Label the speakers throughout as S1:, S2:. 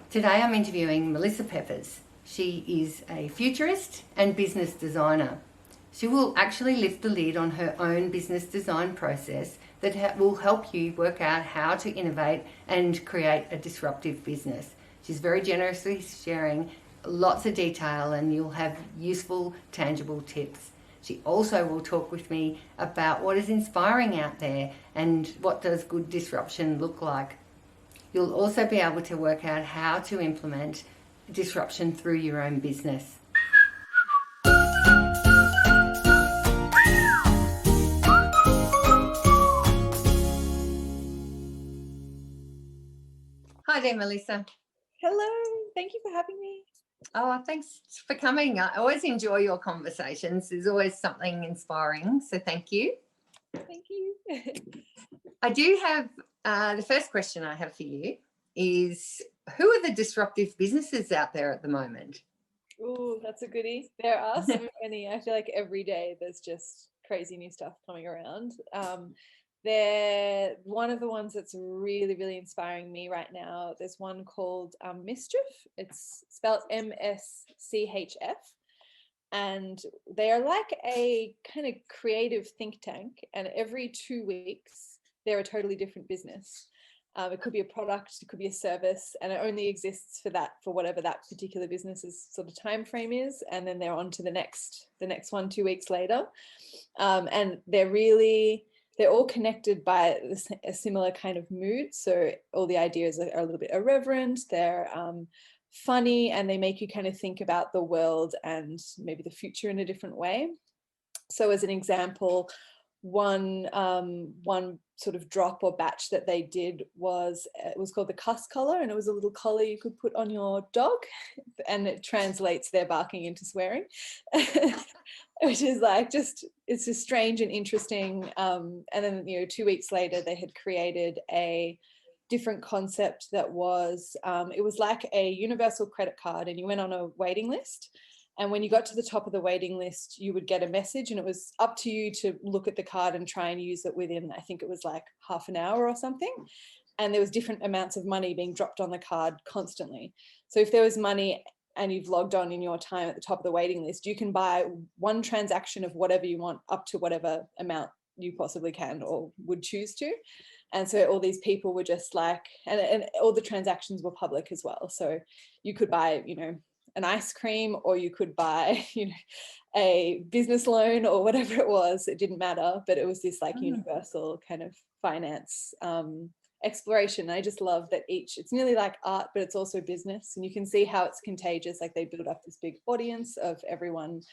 S1: Today I'm interviewing Melissa Pepers. She is a futurist and business designer. She will actually lift the lid on her own business design process that will help you work out how to innovate and create a disruptive business. She's very generously sharing lots of detail and you'll have useful, tangible tips. She also will talk with me about what is inspiring out there and what does good disruption look like. You'll also be able to work out how to implement disruption through your own business. Hi there, Melissa.
S2: Hello, thank you for having me.
S1: Oh, thanks for coming. I always enjoy your conversations. There's always something inspiring, so thank you.
S2: Thank you.
S1: I do have the first question I have for you is, who are the disruptive businesses out there at the moment?
S2: Oh, that's a goodie. There are so many. I feel like every day there's just crazy new stuff coming around. They're one of the ones that's really inspiring me right now. There's one called Mischief. It's spelled MSCHF. And they are like a kind of creative think tank. And every 2 weeks, they're a totally different business. It could be a product, it could be a service, and it only exists for whatever that particular business's sort of time frame is, and then they're on to the next one 2 weeks later. And they're all connected by a similar kind of mood. So all the ideas are a little bit irreverent, they're funny, and they make you kind of think about the world and maybe the future in a different way. So as an example, one sort of drop or batch that they did was, it was called the cuss collar, and it was a little collar you could put on your dog and it translates their barking into swearing. Which is like, it's just strange and interesting. And then 2 weeks later they had created a different concept that was, it was like a universal credit card, and you went on a waiting list. And when you got to the top of the waiting list, you would get a message, and it was up to you to look at the card and try and use it within, I think it was like half an hour or something. And there was different amounts of money being dropped on the card constantly. So if there was money and you've logged on in your time at the top of the waiting list, you can buy one transaction of whatever you want up to whatever amount you possibly can or would choose to. And so all these people were just like, and all the transactions were public as well. So you could buy, an ice cream, or you could buy, a business loan or whatever it was. It didn't matter, but it was this like universal kind of finance exploration. I just love that it's nearly like art, but it's also business, and you can see how it's contagious. Like they build up this big audience of everyone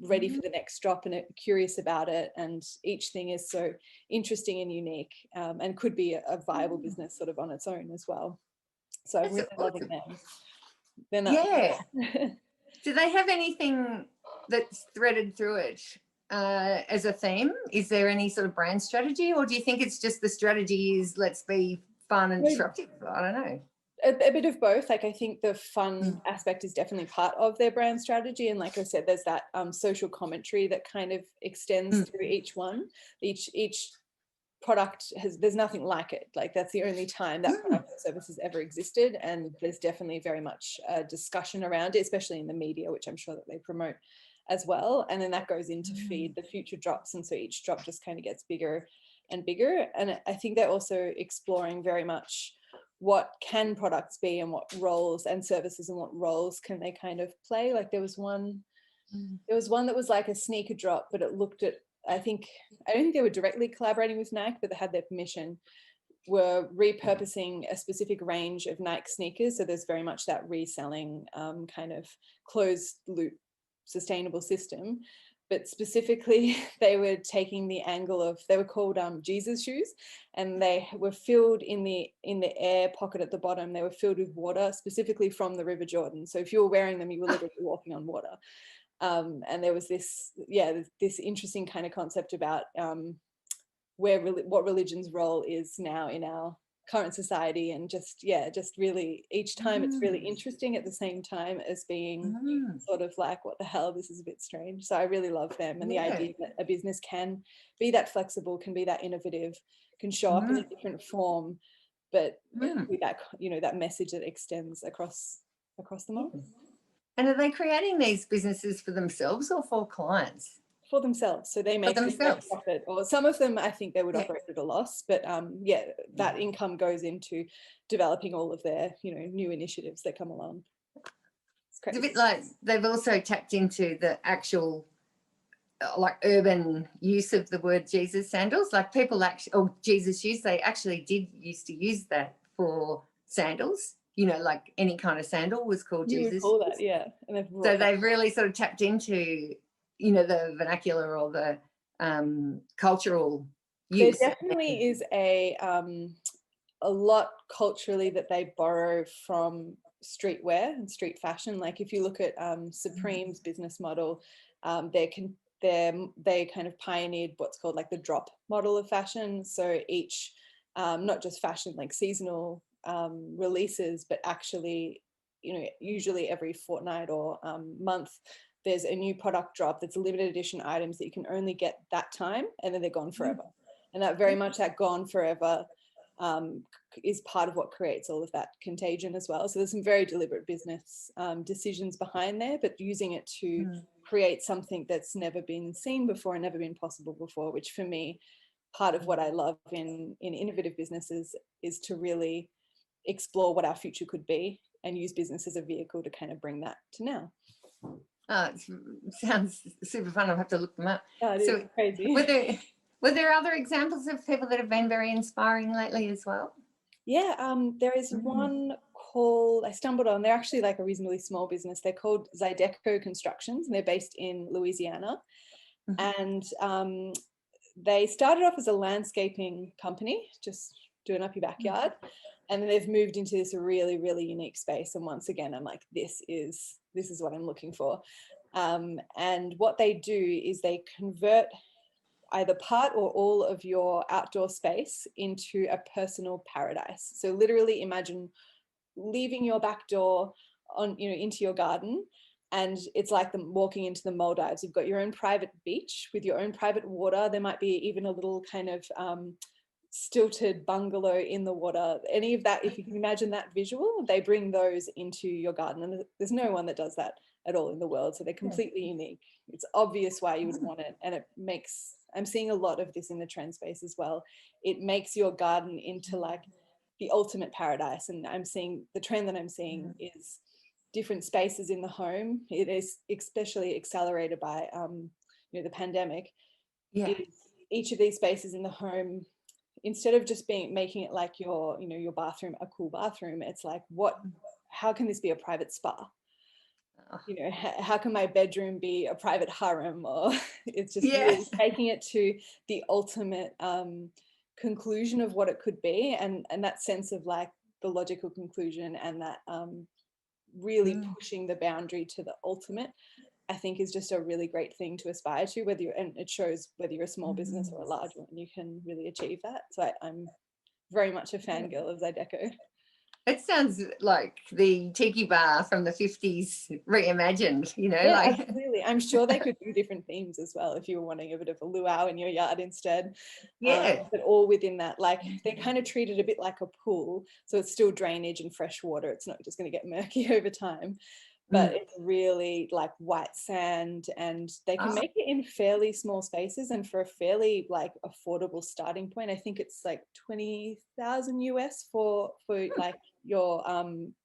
S2: ready for the next drop and curious about it, and each thing is so interesting and unique, and could be a viable business sort of on its own as well. So I'm really loving them.
S1: Yeah. Do they have anything that's threaded through it as a theme? Is there any sort of brand strategy, or do you think it's just the strategy is let's be fun and disruptive? I don't know.
S2: A bit of both. Like I think the fun aspect is definitely part of their brand strategy, and like I said, there's that social commentary that kind of extends through each one. Each product there's nothing like it. Like that's the only time that product or service has ever existed, and there's definitely very much a discussion around it, especially in the media, which I'm sure that they promote as well. And then that goes into feed the future drops, and so each drop just kind of gets bigger and bigger. And I think they're also exploring very much what can products be, and what roles and services, and what roles can they kind of play. Like there was one that was like a sneaker drop, but it looked at, I don't think they were directly collaborating with Nike, but they had their permission, were repurposing a specific range of Nike sneakers. So there's very much that reselling kind of closed loop sustainable system. But specifically, they were taking the angle of, they were called Jesus shoes, and they were filled in the air pocket at the bottom. They were filled with water, specifically from the River Jordan. So if you were wearing them, you were literally walking on water. And there was this interesting kind of concept about what religion's role is now in our current society, and just really each time it's really interesting at the same time as being sort of like, what the hell, this is a bit strange. So I really love them, and the idea that a business can be that flexible, can be that innovative, can show up in a different form, but with that, that message that extends across them all.
S1: And are they creating these businesses for themselves or for clients?
S2: For themselves, so they make a profit, or some of them I think they would operate at a loss, but that income goes into developing all of their new initiatives that come along.
S1: It's a bit like they've also tapped into the actual like urban use of the word Jesus sandals. Like people Jesus shoes, they actually did used to use that for sandals, like any kind of sandal was called Jesus.
S2: You would call that, yeah. And
S1: so they've really sort of tapped into the vernacular or the cultural use.
S2: There definitely is a lot culturally that they borrow from streetwear and street fashion. Like if you look at Supreme's business model, they kind of pioneered what's called like the drop model of fashion. So each not just fashion like seasonal releases, but actually usually every fortnight or month there's a new product drop that's limited edition items that you can only get that time, and then they're gone forever. And that very much that gone forever is part of what creates all of that contagion as well. So there's some very deliberate business decisions behind there, but using it to create something that's never been seen before and never been possible before, which for me, part of what I love in innovative businesses is to really explore what our future could be and use business as a vehicle to kind of bring that to now.
S1: Oh, it sounds super fun. I'll have to look them up.
S2: Oh, it is crazy.
S1: Were there other examples of people that have been very inspiring lately as well?
S2: Yeah, there is one called, I stumbled on, they're actually like a reasonably small business. They're called Zydeco Constructions, and they're based in Louisiana. And they started off as a landscaping company, just doing up your backyard. And then they've moved into this really, really unique space. And once again, I'm like, this is what I'm looking for. And what they do is they convert either part or all of your outdoor space into a personal paradise. So literally imagine leaving your back door on, into your garden, and it's like walking into the Maldives. You've got your own private beach with your own private water. There might be even a little kind of stilted bungalow in the water. Any of that, if you can imagine that visual, they bring those into your garden, and there's no one that does that at all in the world. So they're completely unique. It's obvious why you would want it, and it makes, I'm seeing a lot of this in the trend space as well. It makes your garden into like the ultimate paradise. And I'm seeing the trend that I'm seeing is different spaces in the home. It is especially accelerated by the pandemic. Each of these spaces in the home, instead of just making it like your bathroom a cool bathroom, it's like, how can this be a private spa? How can my bedroom be a private harem? Or it's just really taking it to the ultimate conclusion of what it could be, and that sense of like the logical conclusion, and that really pushing the boundary to the ultimate, I think is just a really great thing to aspire to, and it shows whether you're a small business or a large one, you can really achieve that. So I'm very much a fangirl of Zydeco.
S1: It sounds like the tiki bar from the 50s reimagined,
S2: Yeah, absolutely. I'm sure they could do different themes as well if you were wanting a bit of a luau in your yard instead. But all within that, like they kind of treat it a bit like a pool. So it's still drainage and fresh water. It's not just going to get murky over time. But it's really like white sand, and they can make it in fairly small spaces, and for a fairly like affordable starting point. I think it's like $20,000 US for like your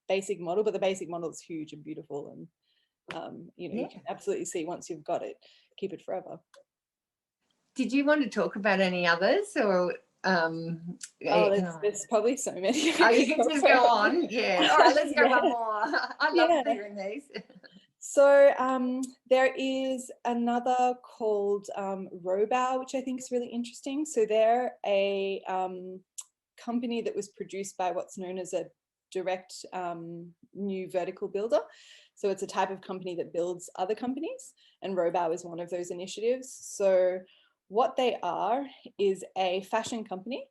S2: basic model, but the basic model is huge and beautiful, and you can absolutely see once you've got it, keep it forever.
S1: Did you want to talk about any others, or
S2: there's probably so many.
S1: You can just go on. Yeah. All right, let's go one more. I love hearing these.
S2: So there is another called Robau, which I think is really interesting. So they're a company that was produced by what's known as a direct new vertical builder. So it's a type of company that builds other companies, and Robau is one of those initiatives. So what they are is a fashion company,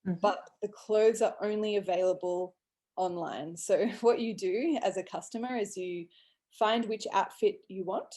S2: but the clothes are only available online. So what you do as a customer is you find which outfit you want,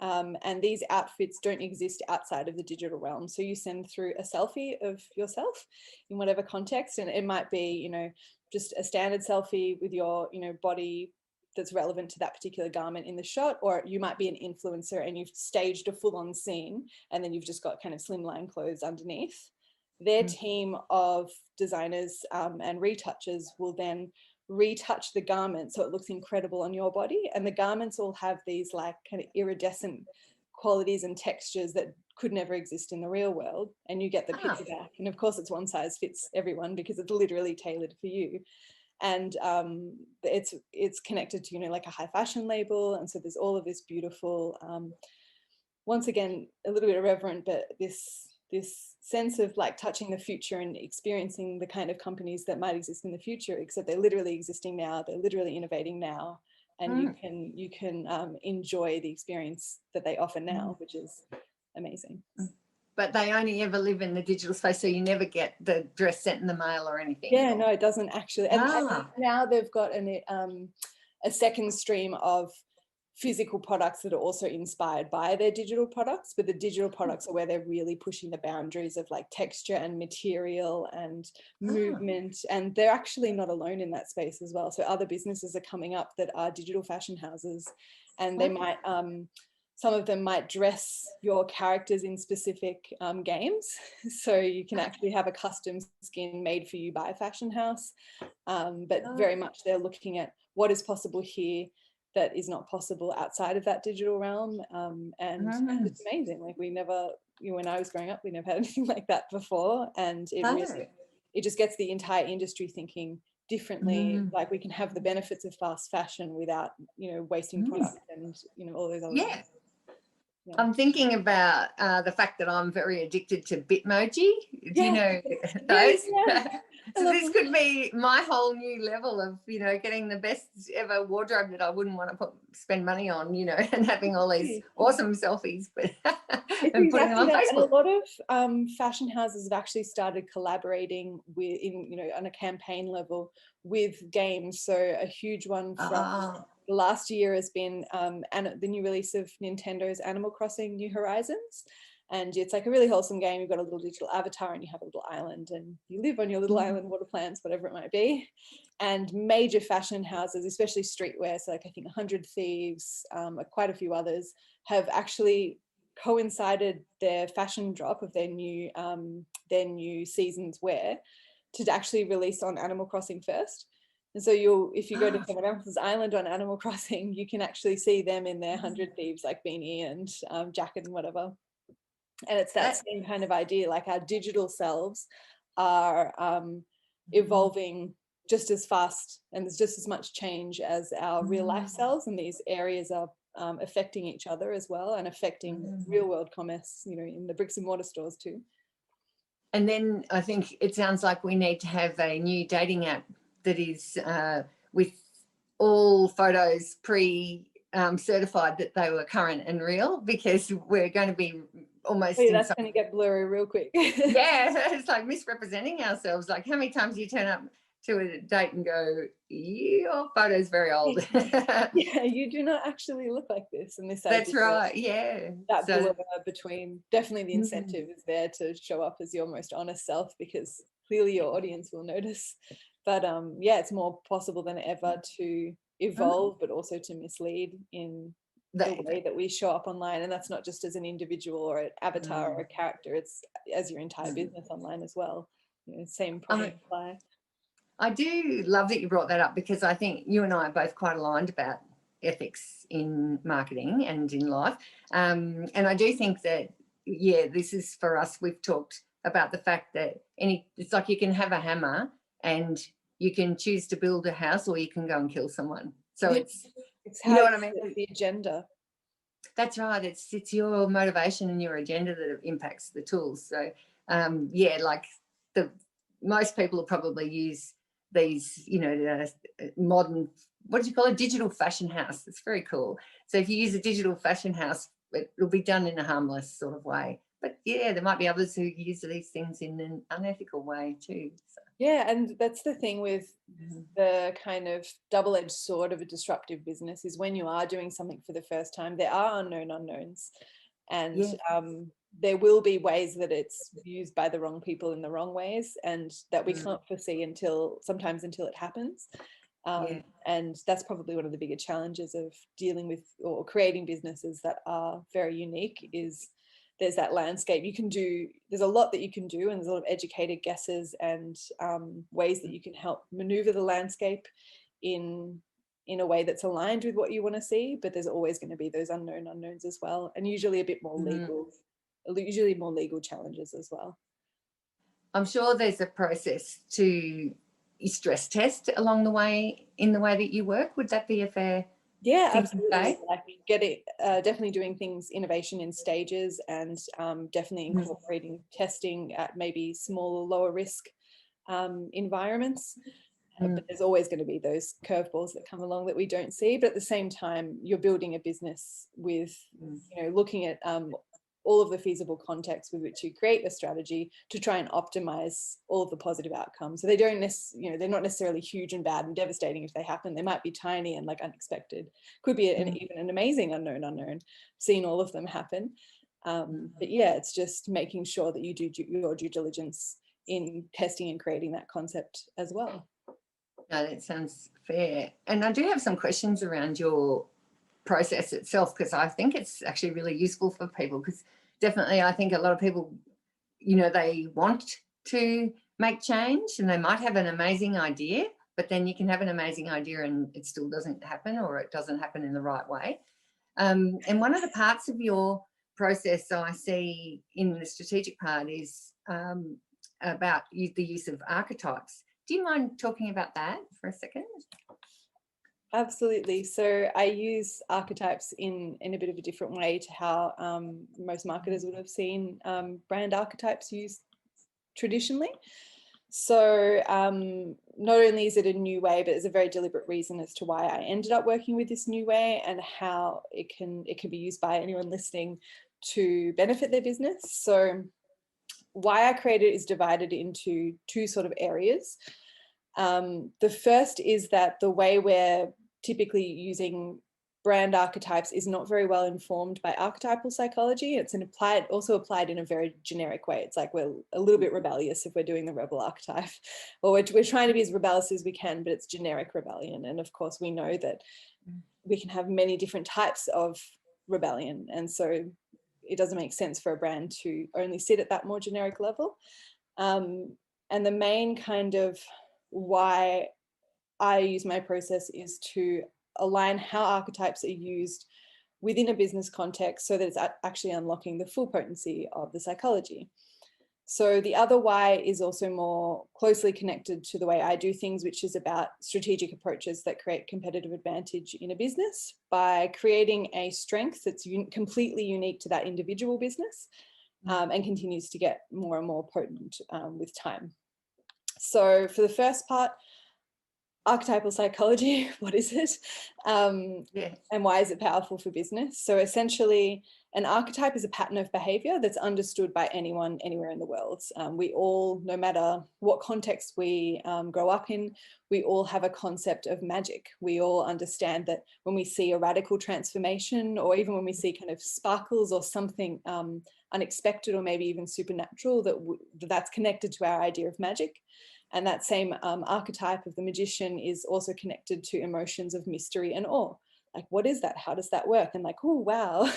S2: And these outfits don't exist outside of the digital realm. So you send through a selfie of yourself in whatever context, and it might be, you know, just a standard selfie with your, you know, body that's relevant to that particular garment in the shot, or you might be an influencer and you've staged a full-on scene and then you've just got kind of slimline clothes underneath. Their team of designers and retouchers will then retouch the garment so it looks incredible on your body, and the garments all have these like kind of iridescent qualities and textures that could never exist in the real world, and you get the picture back. And of course it's one size fits everyone because it's literally tailored for you. And it's connected to, you know, like a high fashion label, and so there's all of this beautiful once again a little bit irreverent, but this sense of like touching the future and experiencing the kind of companies that might exist in the future, except they're literally existing now, they're literally innovating now, and you can enjoy the experience that they offer now, which is amazing.
S1: But they only ever live in the digital space, so you never get the dress sent in the mail or anything.
S2: Yeah, no, it doesn't actually. And now they've got a second stream of physical products that are also inspired by their digital products, but the digital products are where they're really pushing the boundaries of like texture and material and movement, and they're actually not alone in that space as well. So other businesses are coming up that are digital fashion houses, and they might some of them might dress your characters in specific games. So you can actually have a custom skin made for you by a fashion house. But very much they're looking at what is possible here that is not possible outside of that digital realm. And it's amazing. Like we never, you know, when I was growing up, we never had anything like that before. And it really, it just gets the entire industry thinking differently. Like we can have the benefits of fast fashion without, you know, wasting product and, you know, all those other things.
S1: Yeah. I'm thinking about the fact that I'm very addicted to Bitmoji. Do you know those? So this could be my whole new level of, you know, getting the best ever wardrobe that I wouldn't want to spend money on, you know, and having all these awesome selfies, but and putting them on Facebook.
S2: And a lot of fashion houses have actually started collaborating with, you know, on a campaign level with games. So a huge one from last year has been the new release of Nintendo's Animal Crossing New Horizons. And it's like a really wholesome game. You've got a little digital avatar and you have a little island and you live on your little island, water plants, whatever it might be. And major fashion houses, especially streetwear, so like I think 100 Thieves, quite a few others, have actually coincided their fashion drop of their new season's wear to actually release on Animal Crossing first. And so if you go to someone else's island on Animal Crossing, you can actually see them in their 100 Thieves like beanie and jacket and whatever. And it's that same kind of idea, like our digital selves are evolving just as fast, and there's just as much change as our real life selves, and these areas are affecting each other as well, and affecting real world commerce, you know, in the bricks and mortar stores too.
S1: And then I think it sounds like we need to have a new dating app that is with all photos certified that they were current and real, because we're going to be almost
S2: that's going to get blurry real quick.
S1: Yeah, it's like misrepresenting ourselves. Like how many times do you turn up to a date and go, your photo's very old.
S2: Yeah, you do not actually look like this. And this
S1: that's right, yeah.
S2: That blur between, definitely the incentive is there to show up as your most honest self, because clearly your audience will notice. But yeah, it's more possible than ever to evolve, but also to mislead in the way that we show up online. And that's not just as an individual or an avatar or a character, it's as your entire business online as well. You know, same point apply.
S1: I do love that you brought that up, because I think you and I are both quite aligned about ethics in marketing and in life. And I do think that, yeah, this is for us, we've talked about the fact that it's like you can have a hammer and you can choose to build a house, or you can go and kill someone. So it's
S2: how, you know what I mean? The agenda.
S1: That's right. It's your motivation and your agenda that impacts the tools. So yeah, like most people will probably use these, you know, modern, what do you call it? Digital fashion house. It's very cool. So if you use a digital fashion house, it'll be done in a harmless sort of way. But yeah, there might be others who use these things in an unethical way too. So.
S2: Yeah, and that's the thing with the kind of double-edged sword of a disruptive business is when you are doing something for the first time, there are unknown unknowns, and there will be ways that it's used by the wrong people in the wrong ways, and that we can't foresee until it happens. And that's probably one of the bigger challenges of dealing with or creating businesses that are very unique is there's that landscape you can do. There's a lot that you can do, and there's a lot of educated guesses and ways that you can help maneuver the landscape in a way that's aligned with what you want to see. But there's always going to be those unknown unknowns as well, and usually a bit more legal challenges as well.
S1: I'm sure there's a process to stress test along the way in the way that you work. Would that be a fair?
S2: Yeah, absolutely. Like definitely doing things innovation in stages, and definitely incorporating testing at maybe smaller, lower risk environments. But there's always going to be those curveballs that come along that we don't see. But at the same time, you're building a business with, looking at all of the feasible contexts with which you create a strategy to try and optimize all of the positive outcomes. So they don't they're not necessarily huge and bad and devastating if they happen. They might be tiny and like unexpected. Could be even an amazing unknown. Seen all of them happen. But yeah, it's just making sure that you do your due diligence in testing and creating that concept as well.
S1: No, that sounds fair. And I do have some questions around your process itself, because I think it's actually really useful for people, because definitely I think a lot of people, they want to make change and they might have an amazing idea, but then you can have an amazing idea and it still doesn't happen, or it doesn't happen in the right way. And one of the parts of your process, so I see in the strategic part, is about the use of archetypes. Do you mind talking about that for a second?
S2: Absolutely. So I use archetypes in a bit of a different way to how most marketers would have seen brand archetypes used traditionally. So not only is it a new way, but there's a very deliberate reason as to why I ended up working with this new way, and how it can be used by anyone listening to benefit their business. So why I created it is divided into two sort of areas. The first is that the way we're typically using brand archetypes is not very well informed by archetypal psychology. It's also applied in a very generic way. It's like we're a little bit rebellious if we're doing the rebel archetype, or we're trying to be as rebellious as we can, but it's generic rebellion. And of course, we know that we can have many different types of rebellion. And so it doesn't make sense for a brand to only sit at that more generic level. And the main kind of why I use my process is to align how archetypes are used within a business context so that it's actually unlocking the full potency of the psychology. So the other why is also more closely connected to the way I do things, which is about strategic approaches that create competitive advantage in a business by creating a strength that's completely unique to that individual business, and continues to get more and more potent with time. So for the first part, archetypal psychology, what is it? And why is it powerful for business? So essentially, an archetype is a pattern of behavior that's understood by anyone, anywhere in the world. We all, no matter what context we grow up in, we all have a concept of magic. We all understand that when we see a radical transformation, or even when we see kind of sparkles or something unexpected or maybe even supernatural, that's connected to our idea of magic. And that same archetype of the magician is also connected to emotions of mystery and awe. Like, what is that? How does that work? And like, oh, wow,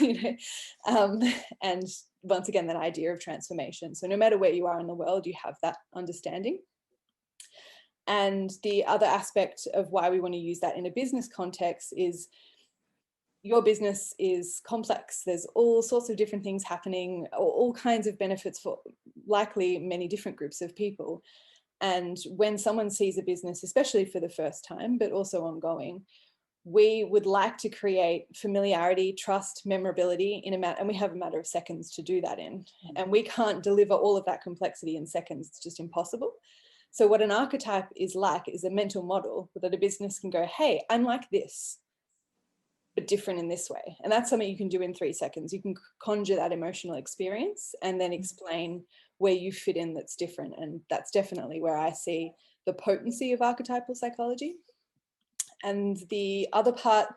S2: and once again, that idea of transformation. So no matter where you are in the world, you have that understanding. And the other aspect of why we want to use that in a business context is your business is complex. There's all sorts of different things happening, all kinds of benefits for likely many different groups of people. And when someone sees a business, especially for the first time, but also ongoing, we would like to create familiarity, trust, memorability and we have a matter of seconds to do that in. And we can't deliver all of that complexity in seconds. It's just impossible. So what an archetype is a mental model that a business can go, hey, I'm like this. but different in this way. And that's something you can do in 3 seconds. You can conjure that emotional experience and then explain where you fit in that's different. And that's definitely where I see the potency of archetypal psychology. And the other part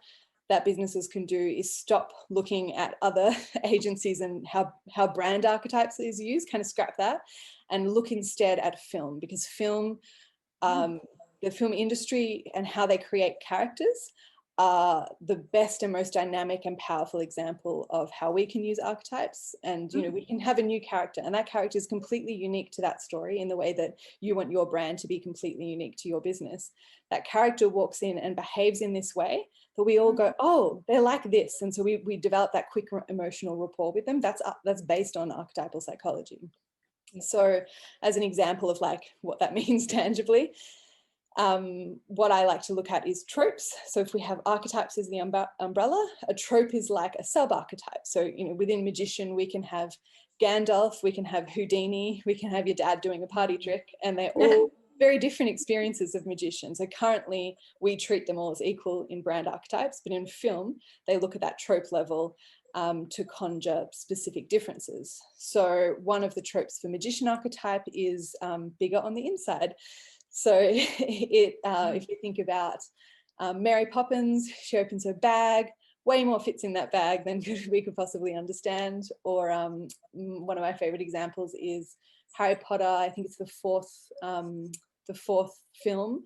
S2: that businesses can do is stop looking at other agencies and how brand archetypes is used, kind of scrap that, and look instead at film, because film, the film industry and how they create characters are the best and most dynamic and powerful example of how we can use archetypes. And, you know, we can have a new character and that character is completely unique to that story in the way that you want your brand to be completely unique to your business. That character walks in and behaves in this way that we all go, oh, they're like this. And so we develop that quick emotional rapport with them. That's based on archetypal psychology. So as an example of like what that means tangibly, what I like to look at is tropes. So if we have archetypes as the umbrella, a trope is like a sub-archetype. So, you know, within magician, we can have Gandalf, we can have Houdini, we can have your dad doing a party trick, and they're all very different experiences of magician. So currently we treat them all as equal in brand archetypes, but in film, they look at that trope level to conjure specific differences. So one of the tropes for magician archetype is bigger on the inside. So if you think about Mary Poppins, she opens her bag, way more fits in that bag than we could possibly understand. Or one of my favorite examples is Harry Potter. I think it's the fourth film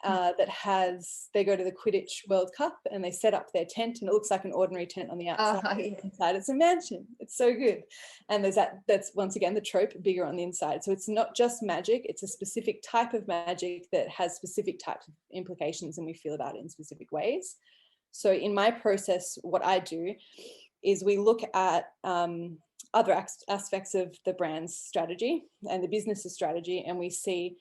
S2: that has, they go to the Quidditch World Cup and they set up their tent and it looks like an ordinary tent on the outside. Inside it's a mansion. It's so good. And there's that's once again the trope, bigger on the inside. So it's not just magic, it's a specific type of magic that has specific types of implications and we feel about it in specific ways. So in my process, what I do is we look at other aspects of the brand's strategy and the business's strategy, and we see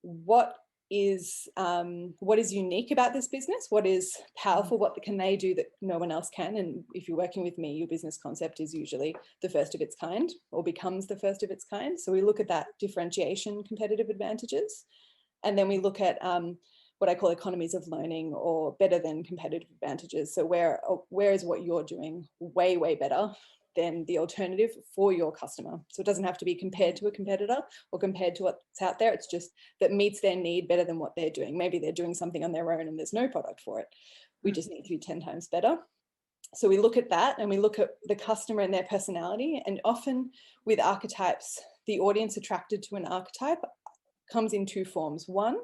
S2: what is unique about this business, what is powerful, what can they do that no one else can. And if you're working with me, your business concept is usually the first of its kind or becomes the first of its kind. So we look at that differentiation, competitive advantages, and then we look at what I call economies of learning or better than competitive advantages. So where is what you're doing way, way better than the alternative for your customer? So it doesn't have to be compared to a competitor or compared to what's out there. It's just that meets their need better than what they're doing. Maybe they're doing something on their own and there's no product for it. We just need to be 10 times better. So we look at that and we look at the customer and their personality. And often with archetypes, the audience attracted to an archetype comes in two forms. One,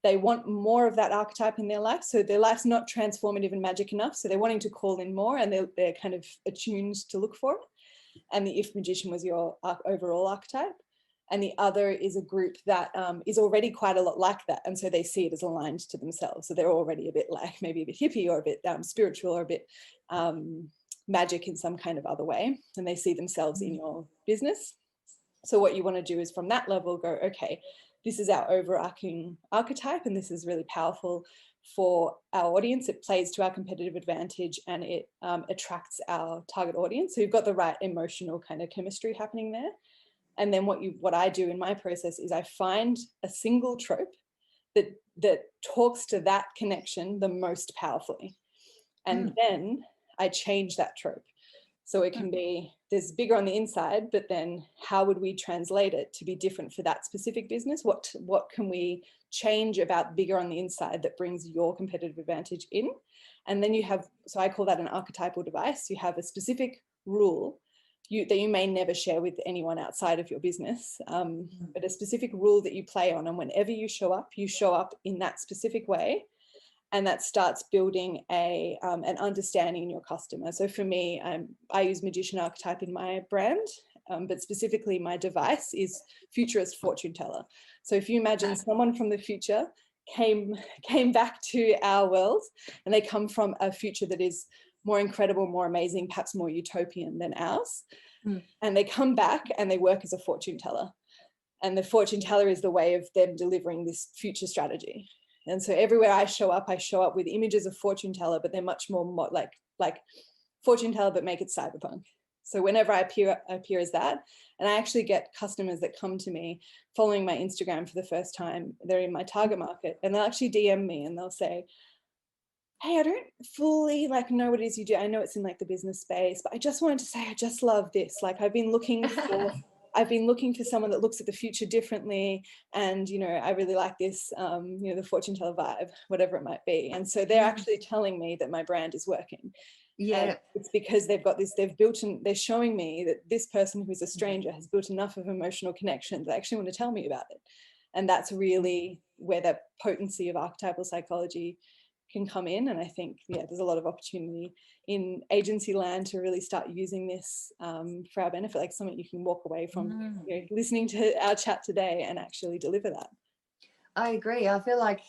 S2: they want more of that archetype in their life. So their life's not transformative and magic enough. So they're wanting to call in more and they're kind of attuned to look for it. And the if magician was your overall archetype. And the other is a group that is already quite a lot like that. And so they see it as aligned to themselves. So they're already a bit like maybe a bit hippie or a bit spiritual or a bit magic in some kind of other way. And they see themselves in your business. So what you want to do is from that level go, okay, this is our overarching archetype and this is really powerful for our audience. It plays to our competitive advantage and it attracts our target audience. So you've got the right emotional kind of chemistry happening there. And then what I do in my process is I find a single trope that talks to that connection the most powerfully. And then I change that trope. So it can be, there's bigger on the inside, but then how would we translate it to be different for that specific business? What can we change about bigger on the inside that brings your competitive advantage in? And then you have, so I call that an archetypal device. You have a specific rule that you may never share with anyone outside of your business, but a specific rule that you play on. And whenever you show up in that specific way. And that starts building an understanding in your customer. So for me, I use magician archetype in my brand, but specifically my device is futurist fortune teller. So if you imagine someone from the future came back to our world and they come from a future that is more incredible, more amazing, perhaps more utopian than ours, and they come back and they work as a fortune teller. And the fortune teller is the way of them delivering this future strategy. And so everywhere I show up with images of fortune teller, but they're much more like fortune teller, but make it cyberpunk. So whenever I appear as that, and I actually get customers that come to me following my Instagram for the first time, they're in my target market, and they'll actually DM me and they'll say, hey, I don't fully like know what it is you do. I know it's in like the business space, but I just wanted to say I just love this. Like I've been looking for someone that looks at the future differently, and I really like this, the fortune teller vibe, whatever it might be. And so they're actually telling me that my brand is working.
S1: Yeah.
S2: And it's because they've got this, they're showing me that this person who's a stranger has built enough of emotional connection that they actually want to tell me about it. And that's really where that potency of archetypal psychology can come in. And I think, there's a lot of opportunity in agency land to really start using this for our benefit, like something you can walk away from listening to our chat today and actually deliver that.
S1: I agree. I feel like,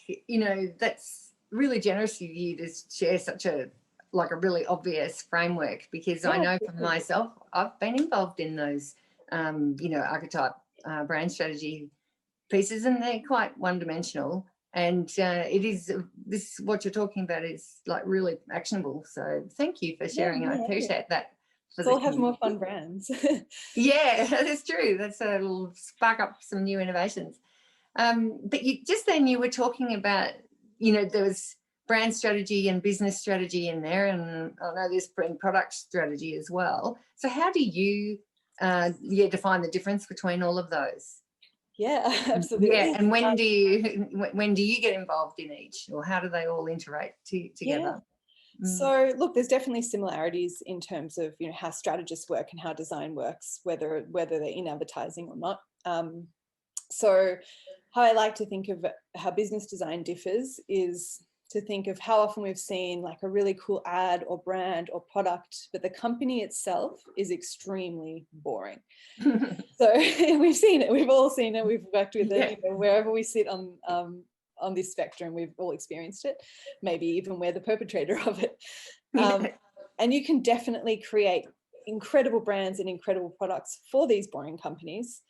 S1: that's really generous of you to share such a really obvious framework, because I know for myself, I've been involved in those, archetype brand strategy pieces, and they're quite one-dimensional. And it is this, what you're talking about is like really actionable. So thank you for sharing. I appreciate that.
S2: So we'll have more fun brands.
S1: Yeah, that's true. That's it'll spark up some new innovations. But you were talking about, there was brand strategy and business strategy in there, and I know there's product strategy as well. So how do you define the difference between all of those?
S2: Yeah, absolutely.
S1: Yeah, and when do you get involved in each, or how do they all interact together?
S2: Yeah. So look, there's definitely similarities in terms of how strategists work and how design works, whether they're in advertising or not. So how I like to think of how business design differs is to think of how often we've seen like a really cool ad or brand or product, but the company itself is extremely boring. So we've seen it, we've all seen it, we've worked with it, wherever we sit on this spectrum, we've all experienced it, maybe even we're the perpetrator of it. And you can definitely create incredible brands and incredible products for these boring companies,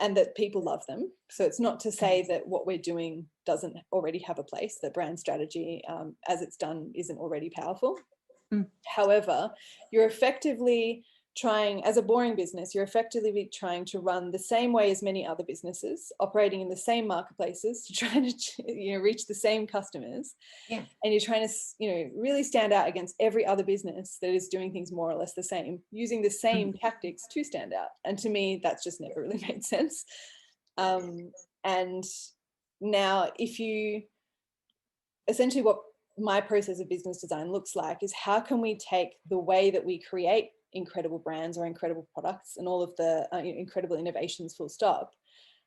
S2: and that people love them. So it's not to say that what we're doing doesn't already have a place, that brand strategy as it's done isn't already powerful. However, you're effectively trying, as a boring business, you're effectively trying to run the same way as many other businesses, operating in the same marketplaces to try to reach the same customers. Yeah. And you're trying to really stand out against every other business that is doing things more or less the same, using the same tactics to stand out. And to me, that's just never really made sense. And now, essentially what my process of business design looks like is, how can we take the way that we create incredible brands or incredible products and all of the incredible innovations, full stop,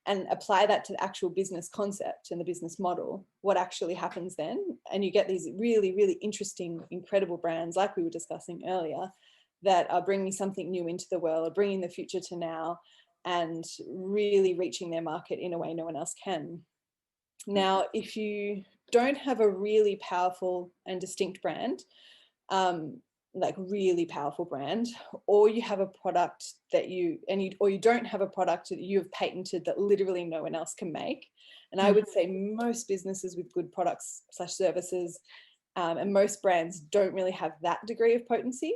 S2: and apply that to the actual business concept and the business model? What actually happens then? And you get these really, really interesting, incredible brands, like we were discussing earlier, that are bringing something new into the world, bringing the future to now, and really reaching their market in a way no one else can. Now, if you don't have a really powerful and distinct brand, like really powerful brand, or you have a product that you don't have a product that you have patented that literally no one else can make. And I would say most businesses with good products / services and most brands don't really have that degree of potency,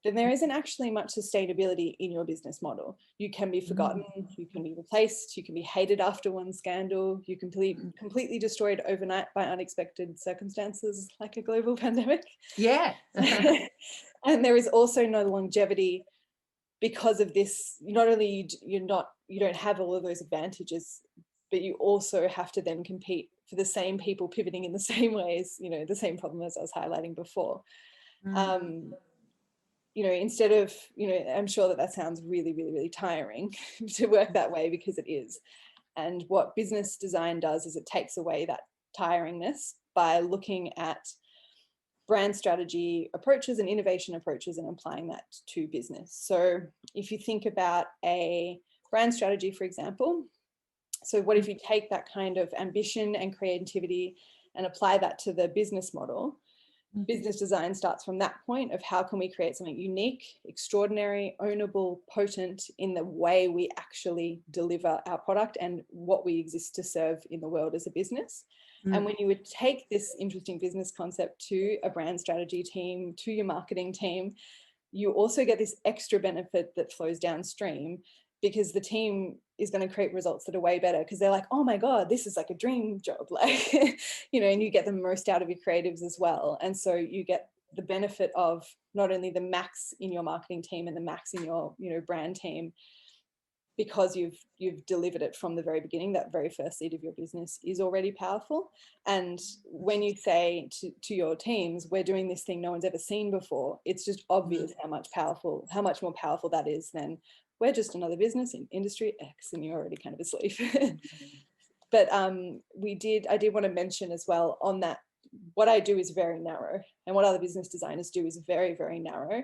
S2: then there isn't actually much sustainability in your business model. You can be forgotten, you can be replaced, you can be hated after one scandal, you can be completely destroyed overnight by unexpected circumstances like a global pandemic. Yeah. And there is also no longevity because of this. Not only you don't have all of those advantages, but you also have to then compete for the same people pivoting in the same ways, the same problem as I was highlighting before. Instead of, I'm sure that sounds really, really, really tiring to work that way, because it is. And what business design does is it takes away that tiringness by looking at brand strategy approaches and innovation approaches and applying that to business. So if you think about a brand strategy, for example, so what if you take that kind of ambition and creativity and apply that to the business model? Business design starts from that point of, how can we create something unique, extraordinary, ownable, potent in the way we actually deliver our product and what we exist to serve in the world as a business. And when you would take this interesting business concept to a brand strategy team, to your marketing team, you also get this extra benefit that flows downstream because the team is going to create results that are way better, because they're like, oh my God, this is like a dream job, like, and you get the most out of your creatives as well. And so you get the benefit of not only the max in your marketing team and the max in your, brand team, because you've delivered it from the very beginning. That very first seed of your business is already powerful. And when you say to your teams, we're doing this thing no one's ever seen before, it's just obvious how much more powerful that is than we're just another business in industry X and you're already kind of asleep. But I did want to mention as well on that, what I do is very narrow, and what other business designers do is very, very narrow.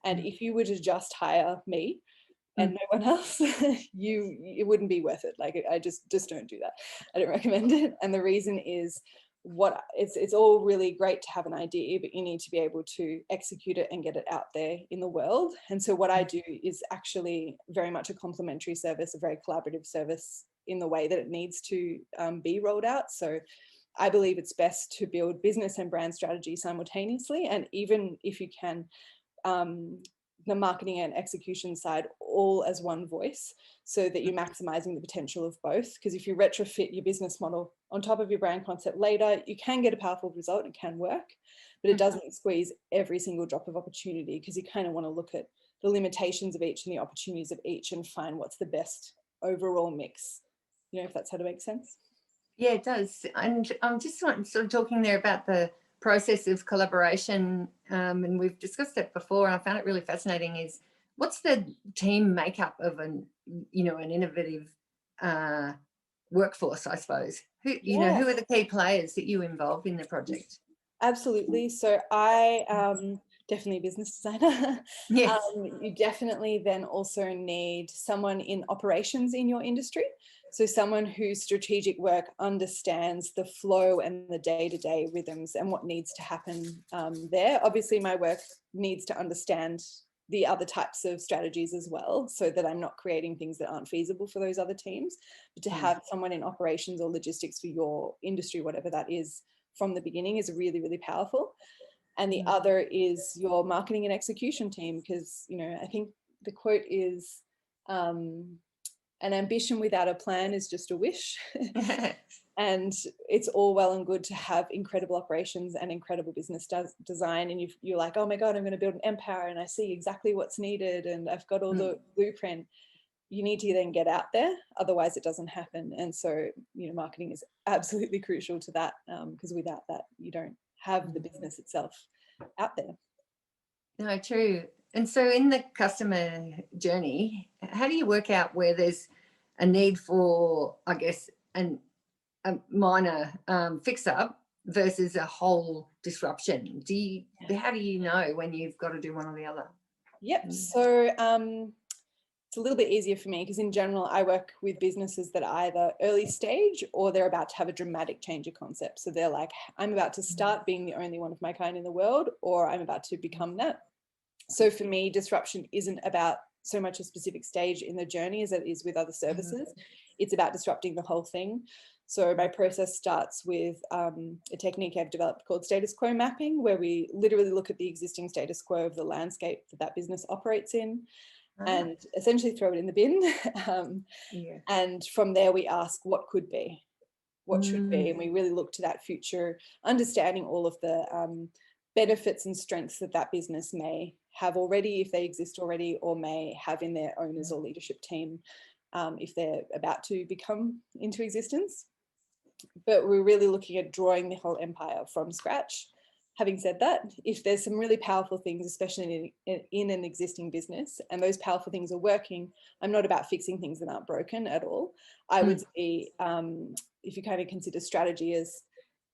S2: And if you were to just hire me and no one else, it wouldn't be worth it. Like, I just don't do that. I don't recommend it. And the reason is, it's all really great to have an idea, but you need to be able to execute it and get it out there in the world. And so what I do is actually very much a complementary service, a very collaborative service in the way that it needs to be rolled out. So I believe it's best to build business and brand strategy simultaneously, and even if you can, the marketing and execution side all as one voice, so that you're maximizing the potential of both. Because if you retrofit your business model on top of your brand concept later, you can get a powerful result, it can work, but it doesn't squeeze every single drop of opportunity, because you kind of want to look at the limitations of each and the opportunities of each and find what's the best overall mix, if that's how to make sense.
S1: Yeah, it does. And I'm just sort of talking there about the process of collaboration, and we've discussed it before, and I found it really fascinating, is what's the team makeup of an innovative workforce, I suppose? Who are the key players that you involve in the project?
S2: Absolutely. So I definitely a business designer.
S1: Yes.
S2: You definitely then also need someone in operations in your industry. So someone whose strategic work understands the flow and the day-to-day rhythms and what needs to happen there. Obviously, my work needs to understand the other types of strategies as well, so that I'm not creating things that aren't feasible for those other teams. But to have someone in operations or logistics for your industry, whatever that is, from the beginning is really, really powerful. And the other is your marketing and execution team, because, I think the quote is, an ambition without a plan is just a wish. And it's all well and good to have incredible operations and incredible business design. And you're like, oh my God, I'm going to build an empire and I see exactly what's needed and I've got all the blueprint. You need to then get out there, otherwise it doesn't happen. And so, marketing is absolutely crucial to that, because without that, you don't have the business itself out there.
S1: No, true. And so in the customer journey, how do you work out where there's a need for, I guess, a minor fix-up versus a whole disruption? How do you know when you've got to do one or the other?
S2: Yep. So it's a little bit easier for me, because in general, I work with businesses that are either early stage or they're about to have a dramatic change of concept. So they're like, I'm about to start being the only one of my kind in the world, or I'm about to become that. So for me, disruption isn't about so much a specific stage in the journey as it is with other services. It's about disrupting the whole thing. So my process starts with a technique I've developed called status quo mapping, where we literally look at the existing status quo of the landscape that business operates in, and essentially throw it in the bin. And from there we ask what could be, what should be, and we really look to that future, understanding all of the benefits and strengths that business may have already, if they exist already, or may have in their owners or leadership team if they're about to become into existence. But we're really looking at drawing the whole empire from scratch. Having said that, if there's some really powerful things, especially in an existing business, and those powerful things are working, I'm not about fixing things that aren't broken at all. I would see, if you kind of consider strategy as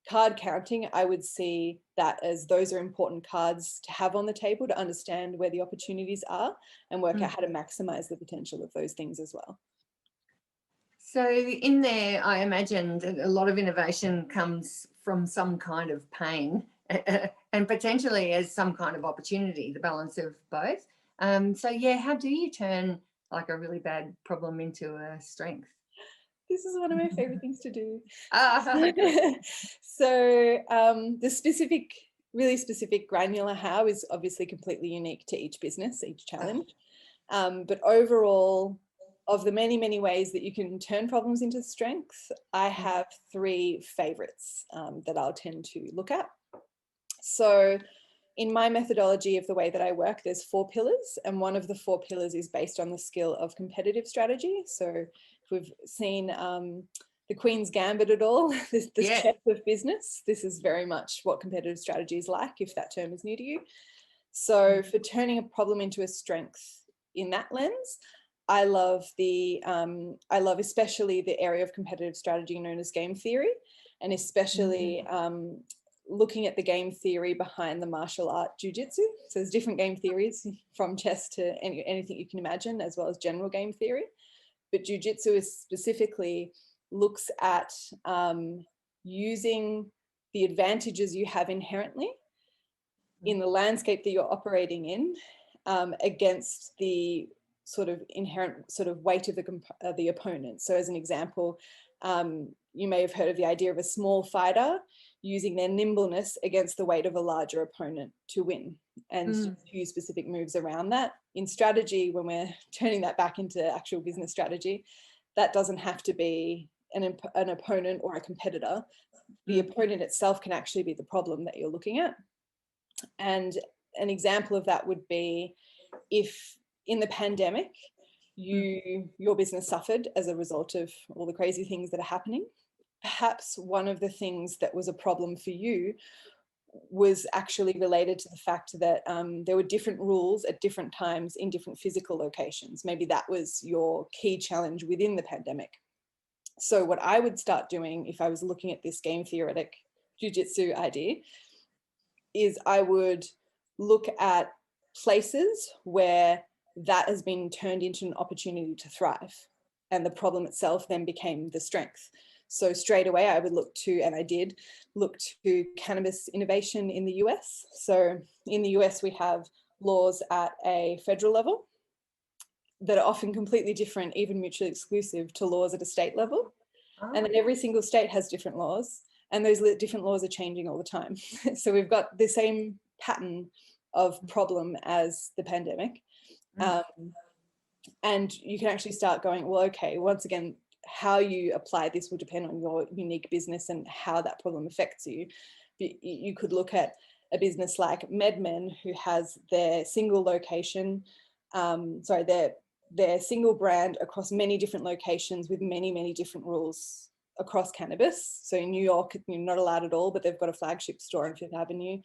S2: card counting, I would see that as those are important cards to have on the table to understand where the opportunities are and work out how to maximize the potential of those things as well.
S1: So in there, I imagine that a lot of innovation comes from some kind of pain and potentially as some kind of opportunity, the balance of both. So yeah, how do you turn like a really bad problem into a strength?
S2: This is one of my favorite things to do.
S1: So
S2: the really specific granular how is obviously completely unique to each business, each challenge. But overall, of the many, many ways that you can turn problems into strengths, I have three favorites that I'll tend to look at. So in my methodology of the way that I work, there's 4 pillars, and one of the 4 pillars is based on the skill of competitive strategy. So if we've seen the Queen's Gambit at all, this chess of business, this is very much what competitive strategy is like, if that term is new to you. So for turning a problem into a strength in that lens, I love especially the area of competitive strategy known as game theory, and especially looking at the game theory behind the martial art jiu-jitsu. So there's different game theories from chess to anything you can imagine, as well as general game theory. But jiu-jitsu is specifically looks at using the advantages you have inherently in the landscape that you're operating in against the sort of inherent sort of weight of the opponent. So as an example, you may have heard of the idea of a small fighter using their nimbleness against the weight of a larger opponent to win, and use specific moves around that. In strategy, when we're turning that back into actual business strategy, that doesn't have to be an opponent or a competitor. The opponent itself can actually be the problem that you're looking at. And an example of that would be if in the pandemic, your business suffered as a result of all the crazy things that are happening. Perhaps one of the things that was a problem for you was actually related to the fact that there were different rules at different times in different physical locations. Maybe that was your key challenge within the pandemic. So what I would start doing if I was looking at this game theoretic jiu-jitsu idea is I would look at places where that has been turned into an opportunity to thrive, and the problem itself then became the strength. So straight away I would look to, and I did look to, cannabis innovation in the US. So in the US we have laws at a federal level that are often completely different, even mutually exclusive, to laws at a state level. And then every single state has different laws, and those different laws are changing all the time. So we've got the same pattern of problem as the pandemic. And you can actually start going, well, okay, once again, how you apply this will depend on your unique business and how that problem affects you. You could look at a business like MedMen, who has their single location, their single brand across many different locations with many, many different rules across cannabis. So in New York, you're not allowed at all, but they've got a flagship store on Fifth Avenue.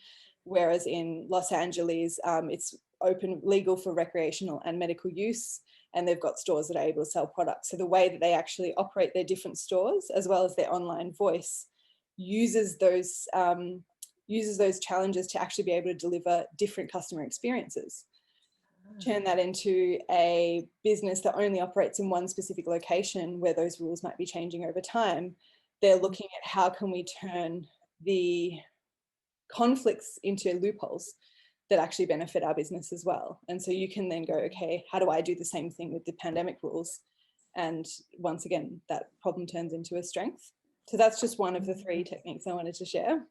S2: Whereas in Los Angeles, it's open, legal for recreational and medical use, and they've got stores that are able to sell products. So the way that they actually operate their different stores, as well as their online voice, uses those challenges to actually be able to deliver different customer experiences. Turn that into a business that only operates in one specific location where those rules might be changing over time. They're looking at how can we turn the conflicts into loopholes that actually benefit our business as well. And so you can then go, okay, how do I do the same thing with the pandemic rules? And once again, that problem turns into a strength. So that's just one of the 3 techniques I wanted to share.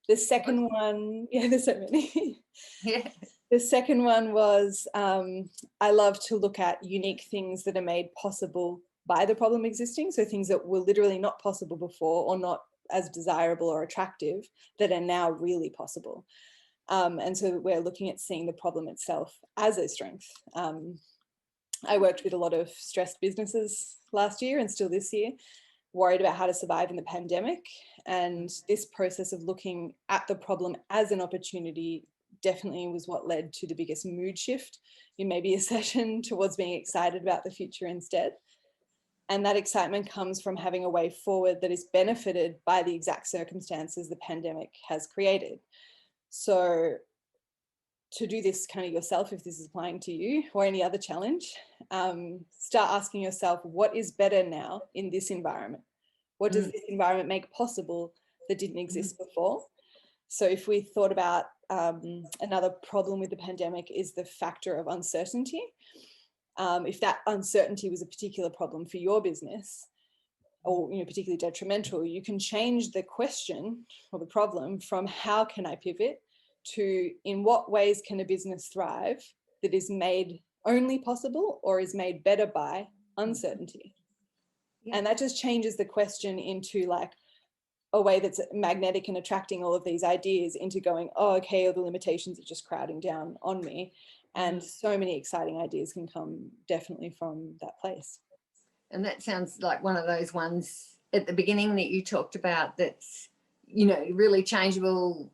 S2: The second one, there's so many. The second one was, I love to look at unique things that are made possible by the problem existing. So things that were literally not possible before, or not as desirable or attractive, that are now really possible. And so we're looking at seeing the problem itself as a strength. I worked with a lot of stressed businesses last year and still this year, worried about how to survive in the pandemic. And this process of looking at the problem as an opportunity definitely was what led to the biggest mood shift in maybe a session towards being excited about the future instead. And that excitement comes from having a way forward that is benefited by the exact circumstances the pandemic has created. So to do this kind of yourself, if this is applying to you or any other challenge, start asking yourself, what is better now in this environment? What does this environment make possible that didn't exist before? So if we thought about another problem with the pandemic is the factor of uncertainty. If that uncertainty was a particular problem for your business, or particularly detrimental, you can change the question or the problem from how can I pivot to in what ways can a business thrive that is made only possible or is made better by uncertainty.
S1: Yeah.
S2: And that just changes the question into like a way that's magnetic and attracting all of these ideas into going, oh, okay, all the limitations are just crowding down on me. And so many exciting ideas can come definitely from that place.
S1: And that sounds like one of those ones at the beginning that you talked about that's, you know, really changeable,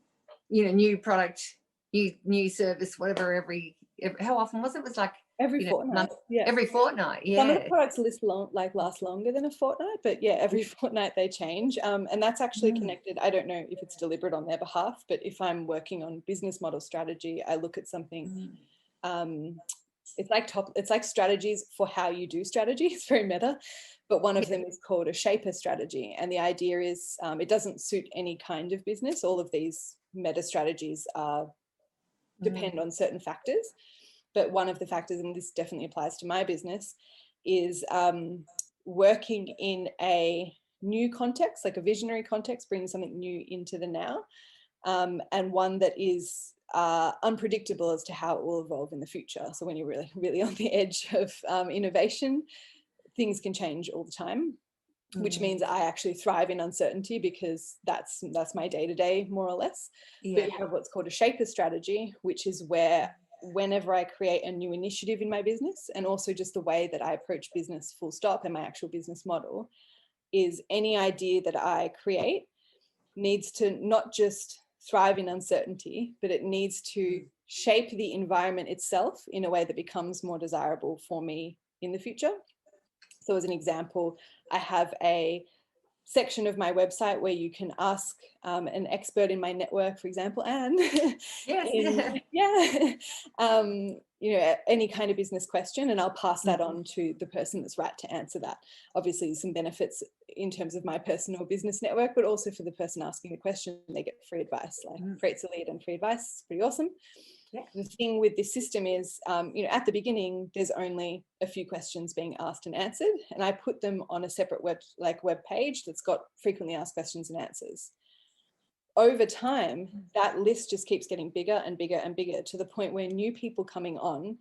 S1: you know, new product, new service, whatever, every how often was it? It was like
S2: every fortnight. Yeah.
S1: Every fortnight. Yeah.
S2: Some of the products last longer than a fortnight, but yeah, every fortnight they change. And that's actually connected. I don't know if it's deliberate on their behalf, but if I'm working on business model strategy, I look at something. It's like strategies for how you do strategy. It's very meta, but one of them is called a shaper strategy. And the idea is it doesn't suit any kind of business. All of these meta strategies depend on certain factors. But one of the factors, and this definitely applies to my business, is working in a new context, like a visionary context, bringing something new into the now, and one that is unpredictable as to how it will evolve in the future. So when you're really, really on the edge of innovation, things can change all the time, which means I actually thrive in uncertainty because that's my day-to-day, more or less. But you have what's called a shaper strategy, which is where whenever I create a new initiative in my business, and also just the way that I approach business full stop and my actual business model, is any idea that I create needs to not just thrive in uncertainty, but it needs to shape the environment itself in a way that becomes more desirable for me in the future. So as an example, I have a section of my website where you can ask an expert in my network, for example, Anne, you know, any kind of business question, and I'll pass that on to the person that's right to answer that. Obviously, some benefits in terms of my personal business network, but also for the person asking the question, they get free advice, like creates a lead and free advice. It's pretty awesome. Yeah. The thing with this system is, you know, at the beginning, there's only a few questions being asked and answered, and I put them on a separate web page that's got frequently asked questions and answers. Over time, that list just keeps getting bigger and bigger and bigger, to the point where new people coming on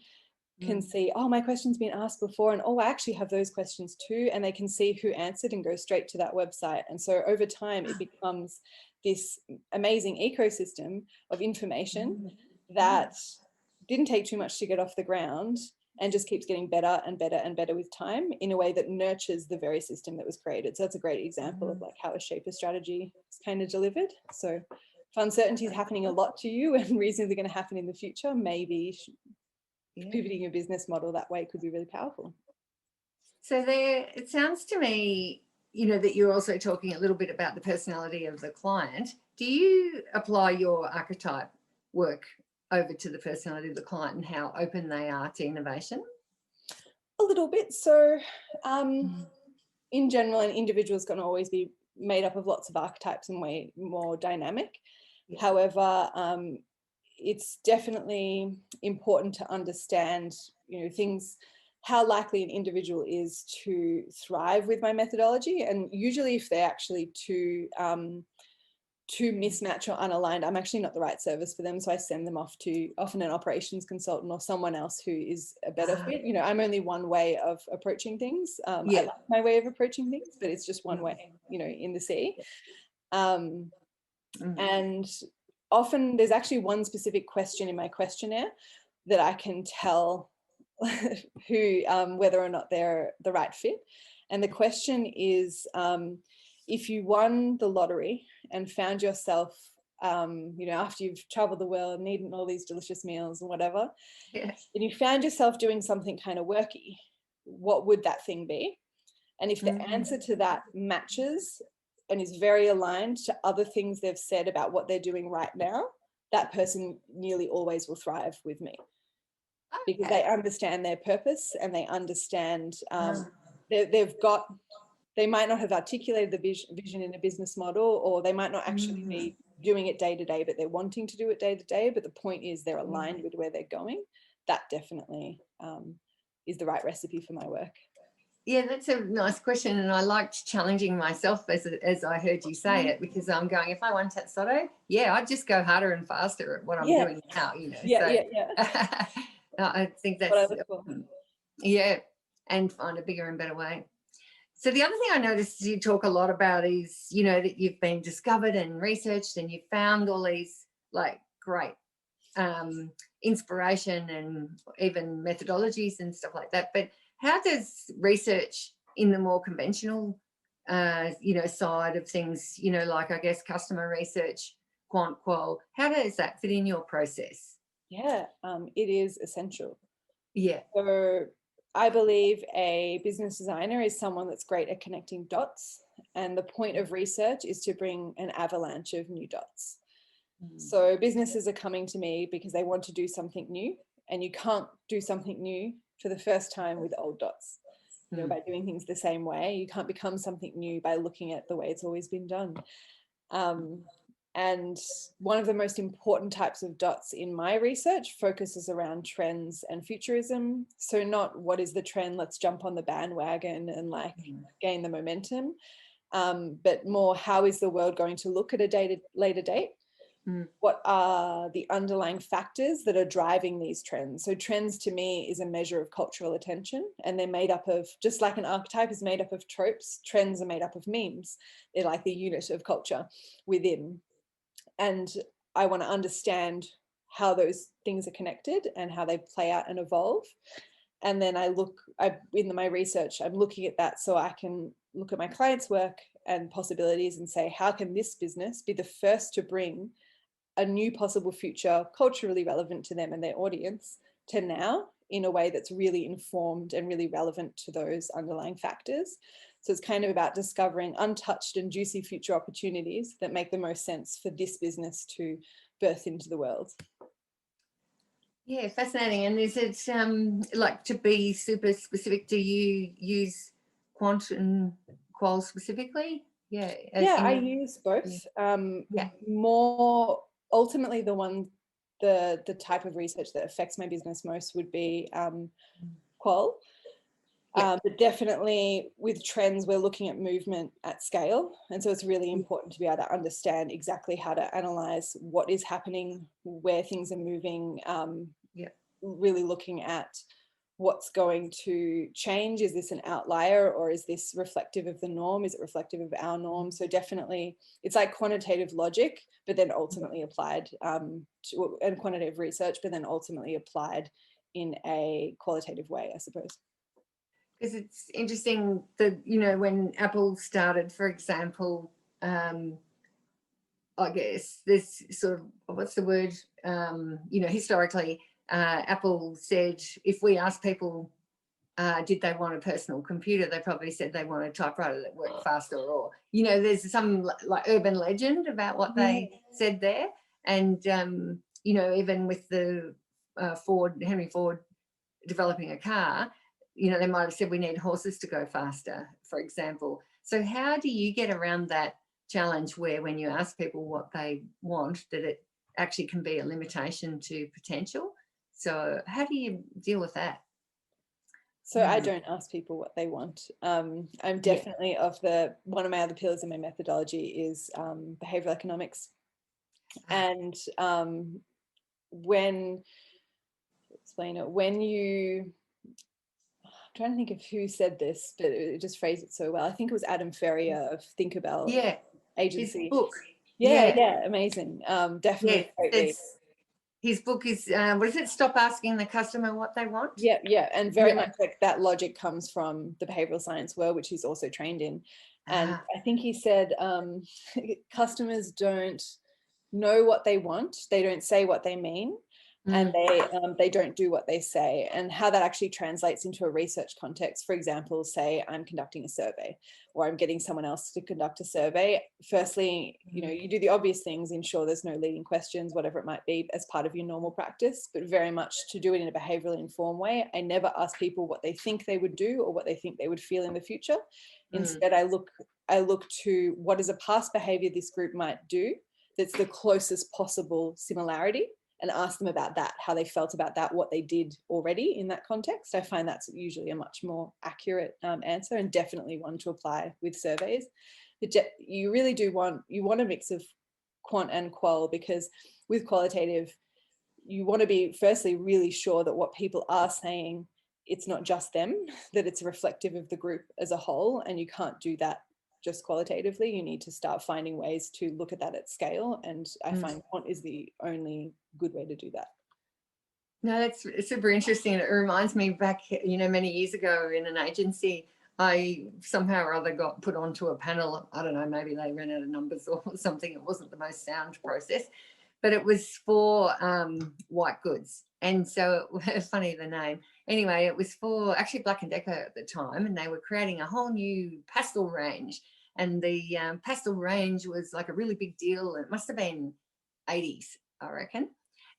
S2: can see, oh, my question's been asked before, and oh, I actually have those questions too, and they can see who answered and go straight to that website. And so over time, it becomes this amazing ecosystem of information that didn't take too much to get off the ground, and just keeps getting better and better and better with time, in a way that nurtures the very system that was created. So that's a great example of like how a shaper strategy is kind of delivered. So if uncertainty is happening a lot to you and reasonably going to happen in the future, maybe pivoting your business model that way could be really powerful.
S1: So it sounds to me, you know, that you're also talking a little bit about the personality of the client. Do you apply your archetype work over to the personality of the client and how open they are to innovation?
S2: A little bit. So in general, an individual is going to always be made up of lots of archetypes and way more dynamic. However, it's definitely important to understand, you know, things, how likely an individual is to thrive with my methodology. And usually if they're actually too mismatched or unaligned, I'm actually not the right service for them. So I send them off to often an operations consultant or someone else who is a better fit. You know, I'm only one way of approaching things. I like my way of approaching things, but it's just one way, you know, in the sea. And often there's actually one specific question in my questionnaire that I can tell who, whether or not they're the right fit. And the question is, if you won the lottery and found yourself, you know, after you've traveled the world and eaten all these delicious meals and whatever, and you found yourself doing something kind of worky, what would that thing be? And if the answer to that matches and is very aligned to other things they've said about what they're doing right now, that person nearly always will thrive with me. Because they understand their purpose and they understand they might not have articulated the vision in a business model, or they might not actually be doing it day to day, but they're wanting to do it day to day. But the point is they're aligned with where they're going. That definitely is the right recipe for my work.
S1: Yeah, that's a nice question. And I liked challenging myself as I heard you say it, because I'm going, if I won Tatsoto, I'd just go harder and faster at what I'm doing now, you know. I think
S2: What I
S1: that's,
S2: look for.
S1: yeah, and find a bigger and better way. So the other thing I noticed you talk a lot about is, you know, that you've been discovered and researched and you've found all these like great inspiration and even methodologies and stuff like that. But how does research in the more conventional, you know, side of things, you know, like I guess customer research, quant qual, how does that fit in your process?
S2: Yeah, it is essential.
S1: Yeah.
S2: So I believe a business designer is someone that's great at connecting dots. And the point of research is to bring an avalanche of new dots. So businesses are coming to me because they want to do something new, and you can't do something new for the first time with old dots. You know, by doing things the same way, you can't become something new by looking at the way it's always been done. And one of the most important types of dots in my research focuses around trends and futurism. So not what is the trend, let's jump on the bandwagon and like gain the momentum, but more how is the world going to look at a later date? What are the underlying factors that are driving these trends? So trends to me is a measure of cultural attention, and they're made up of, just like an archetype is made up of tropes, trends are made up of memes. They're like the unit of culture within. And I want to understand how those things are connected and how they play out and evolve. And then in my research, I'm looking at that so I can look at my clients' work and possibilities and say, how can this business be the first to bring a new possible future culturally relevant to them and their audience to now in a way that's really informed and really relevant to those underlying factors. So it's kind of about discovering untouched and juicy future opportunities that make the most sense for this business to birth into the world.
S1: Yeah, fascinating. And is it like, to be super specific, do you use quant and qual specifically? Yeah.
S2: Yeah, I use both.
S1: Yeah.
S2: More ultimately, the type of research that affects my business most would be qual.
S1: Yeah.
S2: But definitely with trends, we're looking at movement at scale. And so it's really important to be able to understand exactly how to analyze what is happening, where things are moving, really looking at what's going to change. Is this an outlier, or is this reflective of the norm? Is it reflective of our norm? So definitely it's like quantitative logic, but then ultimately applied and quantitative research, but then ultimately applied in a qualitative way, I suppose.
S1: Because it's interesting that, you know, when Apple started, for example, I guess this sort of, what's the word, you know, historically, Apple said if we asked people, did they want a personal computer, they probably said they want a typewriter that worked faster, or, you know, there's some like urban legend about what they said there. And, you know, even with the Henry Ford developing a car, you know, they might have said we need horses to go faster, for example. So how do you get around that challenge where when you ask people what they want, that it actually can be a limitation to potential? So how do you deal with that?
S2: So I don't ask people what they want. I'm definitely one of my other pillars in my methodology is behavioral economics. And when you, I'm trying to think of who said this, but it just phrased it so well. I think it was Adam Ferrier of Tinkerbell Agency.
S1: His book.
S2: Yeah, amazing. Definitely a great read.
S1: His book is, what is it? Stop asking the customer what they want.
S2: Yeah. And very much like that logic comes from the behavioral science world, which he's also trained in. And I think he said customers don't know what they want. They don't say what they mean. And they don't do what they say. And how that actually translates into a research context. For example, say I'm conducting a survey, or I'm getting someone else to conduct a survey. Firstly, you know, you do the obvious things, ensure there's no leading questions, whatever it might be, as part of your normal practice, but very much to do it in a behaviorally informed way. I never ask people what they think they would do or what they think they would feel in the future. Instead, I look to what is a past behavior this group might do that's the closest possible similarity, and ask them about that, how they felt about that, what they did already in that context. I find that's usually a much more accurate answer, and definitely one to apply with surveys. But you really do want a mix of quant and qual, because with qualitative, you want to be firstly really sure that what people are saying, it's not just them, that it's reflective of the group as a whole, and you can't do that just qualitatively. You need to start finding ways to look at that at scale, and I find quant is the only good way to do that.
S1: No, that's super interesting. It reminds me back, many years ago in an agency, I somehow or other got put onto a panel. I don't know, maybe they ran out of numbers or something. It wasn't the most sound process, but it was for white goods. And so it was funny, the name. Anyway, it was for actually Black & Decker at the time, and they were creating a whole new pastel range. And the pastel range was like a really big deal. It must have been 80s, I reckon.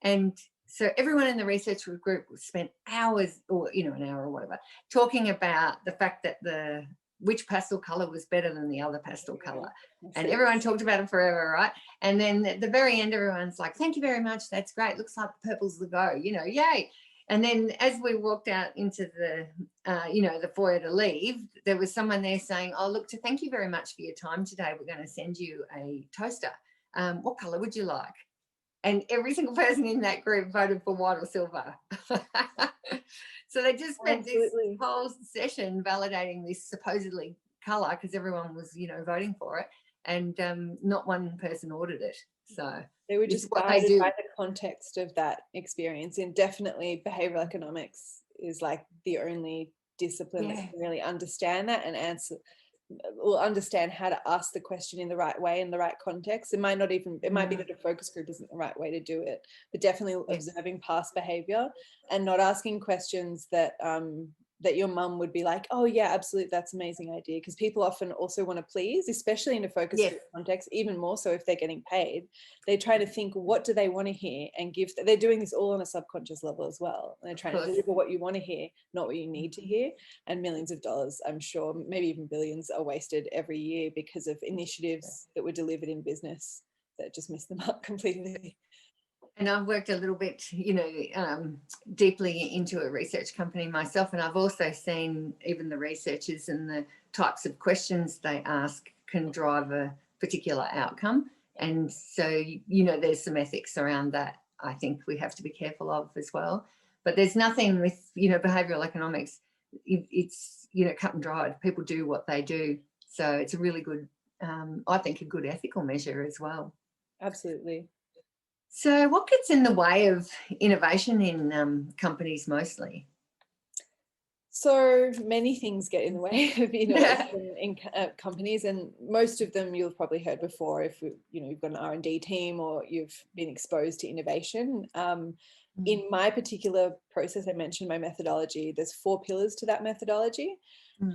S1: And so everyone in the research group spent hours, or an hour or whatever, talking about the fact that which pastel color was better than the other pastel color. And everyone talked about it forever, right? And then at the very end, everyone's like, thank you very much, that's great, looks like the purple's the go, yay. And then as we walked out into the foyer to leave, there was someone there saying, oh, look, to thank you very much for your time today, we're going to send you a toaster. What color would you like? And every single person in that group voted for white or silver. So they just spent this whole session validating this supposedly colour, because everyone was, voting for it, and not one person ordered it. So
S2: they were just guided by the context of that experience. And definitely behavioural economics is like the only discipline that can really understand that and will understand how to ask the question in the right way, in the right context. It might be that a focus group isn't the right way to do it, but definitely observing past behavior and not asking questions that that your mum would be like, oh yeah, absolutely, that's an amazing idea. Because people often also want to please, especially in a focus group context, even more so if they're getting paid. They try to think, what do they want to hear, and give. They're doing this all on a subconscious level as well. And they're trying to deliver what you want to hear, not what you need to hear. And millions of dollars, I'm sure, maybe even billions, are wasted every year because of initiatives that were delivered in business that just miss the mark completely.
S1: And I've worked a little bit, deeply into a research company myself, and I've also seen even the researchers and the types of questions they ask can drive a particular outcome. And so, there's some ethics around that I think we have to be careful of as well. But there's nothing with, behavioural economics, it's, cut and dried. People do what they do. So it's a really good, I think, a good ethical measure as well.
S2: Absolutely.
S1: So what gets in the way of innovation in companies mostly?
S2: So many things get in the way of innovation in companies, and most of them you've probably heard before if you've got an R&D team or you've been exposed to innovation. In my particular process, I mentioned my methodology. There's 4 pillars to that methodology.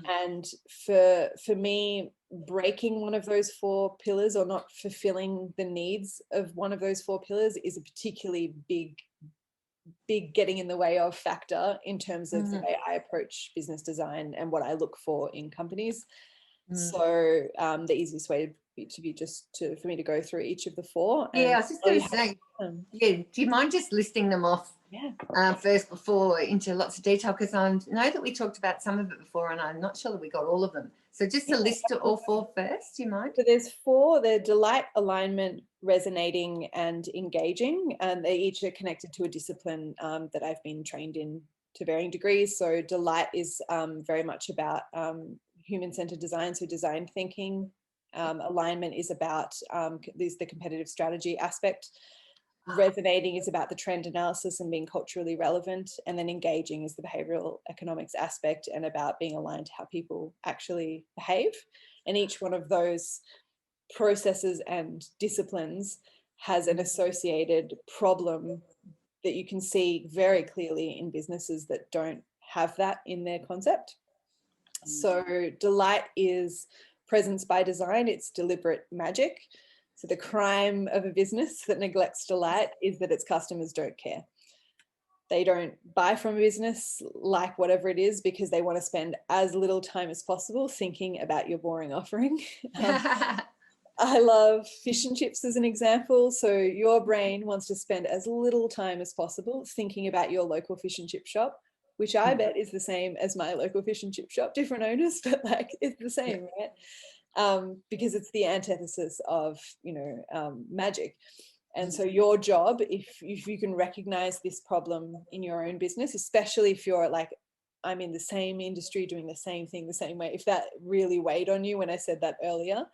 S2: And for me, breaking one of those 4 pillars or not fulfilling the needs of one of those 4 pillars is a particularly big getting in the way of factor in terms of the way I approach business design and what I look for in companies. So the easiest way for me to go through each of the 4.
S1: I was just going to say, do you mind just listing them off first before into lots of detail? Because I know that we talked about some of it before, and I'm not sure that we got all of them. So just a list of all 4 first, do you mind?
S2: So there's 4. They're delight, alignment, resonating, and engaging, and they each are connected to a discipline that I've been trained in to varying degrees. So delight is very much about human-centered design, so design thinking. Alignment is about the competitive strategy aspect. Resonating is about the trend analysis and being culturally relevant, and then engaging is the behavioral economics aspect and about being aligned to how people actually behave. And each one of those processes and disciplines has an associated problem that you can see very clearly in businesses that don't have that in their concept. So delight is presence by design. It's deliberate magic. So the crime of a business that neglects delight is that its customers don't care. They don't buy from a business like whatever it is because they want to spend as little time as possible thinking about your boring offering. I love fish and chips as an example. So your brain wants to spend as little time as possible thinking about your local fish and chip shop, which I bet is the same as my local fish and chip shop, different owners, but like it's the same, right? Because it's the antithesis of, magic. And so your job, if you can recognize this problem in your own business, especially if you're like, I'm in the same industry doing the same thing the same way, if that really weighed on you when I said that earlier,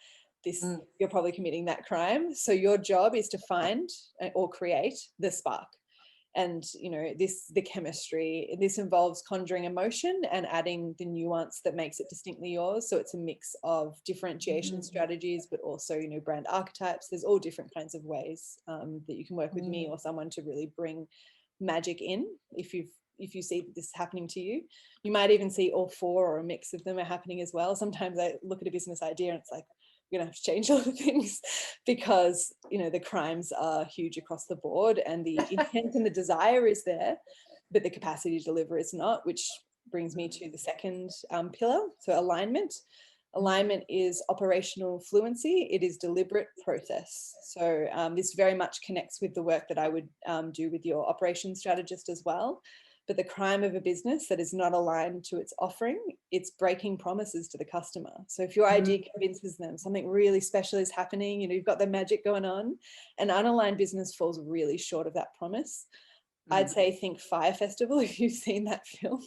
S2: you're probably committing that crime. So your job is to find or create the spark. And the chemistry, this involves conjuring emotion and adding the nuance that makes it distinctly yours. So it's a mix of differentiation strategies, but also brand archetypes. There's all different kinds of ways that you can work with me or someone to really bring magic in. If you see this happening to you, you might even see all four or a mix of them are happening as well. Sometimes I look at a business idea and it's like, we're gonna have to change all the things because the crimes are huge across the board, and the intent and the desire is there, but the capacity to deliver is not, which brings me to the second pillar. So alignment is operational fluency. It is deliberate process. So this very much connects with the work that I would do with your operations strategist as well. But the crime of a business that is not aligned to its offering, it's breaking promises to the customer. So if your idea convinces them something really special is happening, you've got the magic going on, an unaligned business falls really short of that promise. I'd say think Fire Festival, if you've seen that film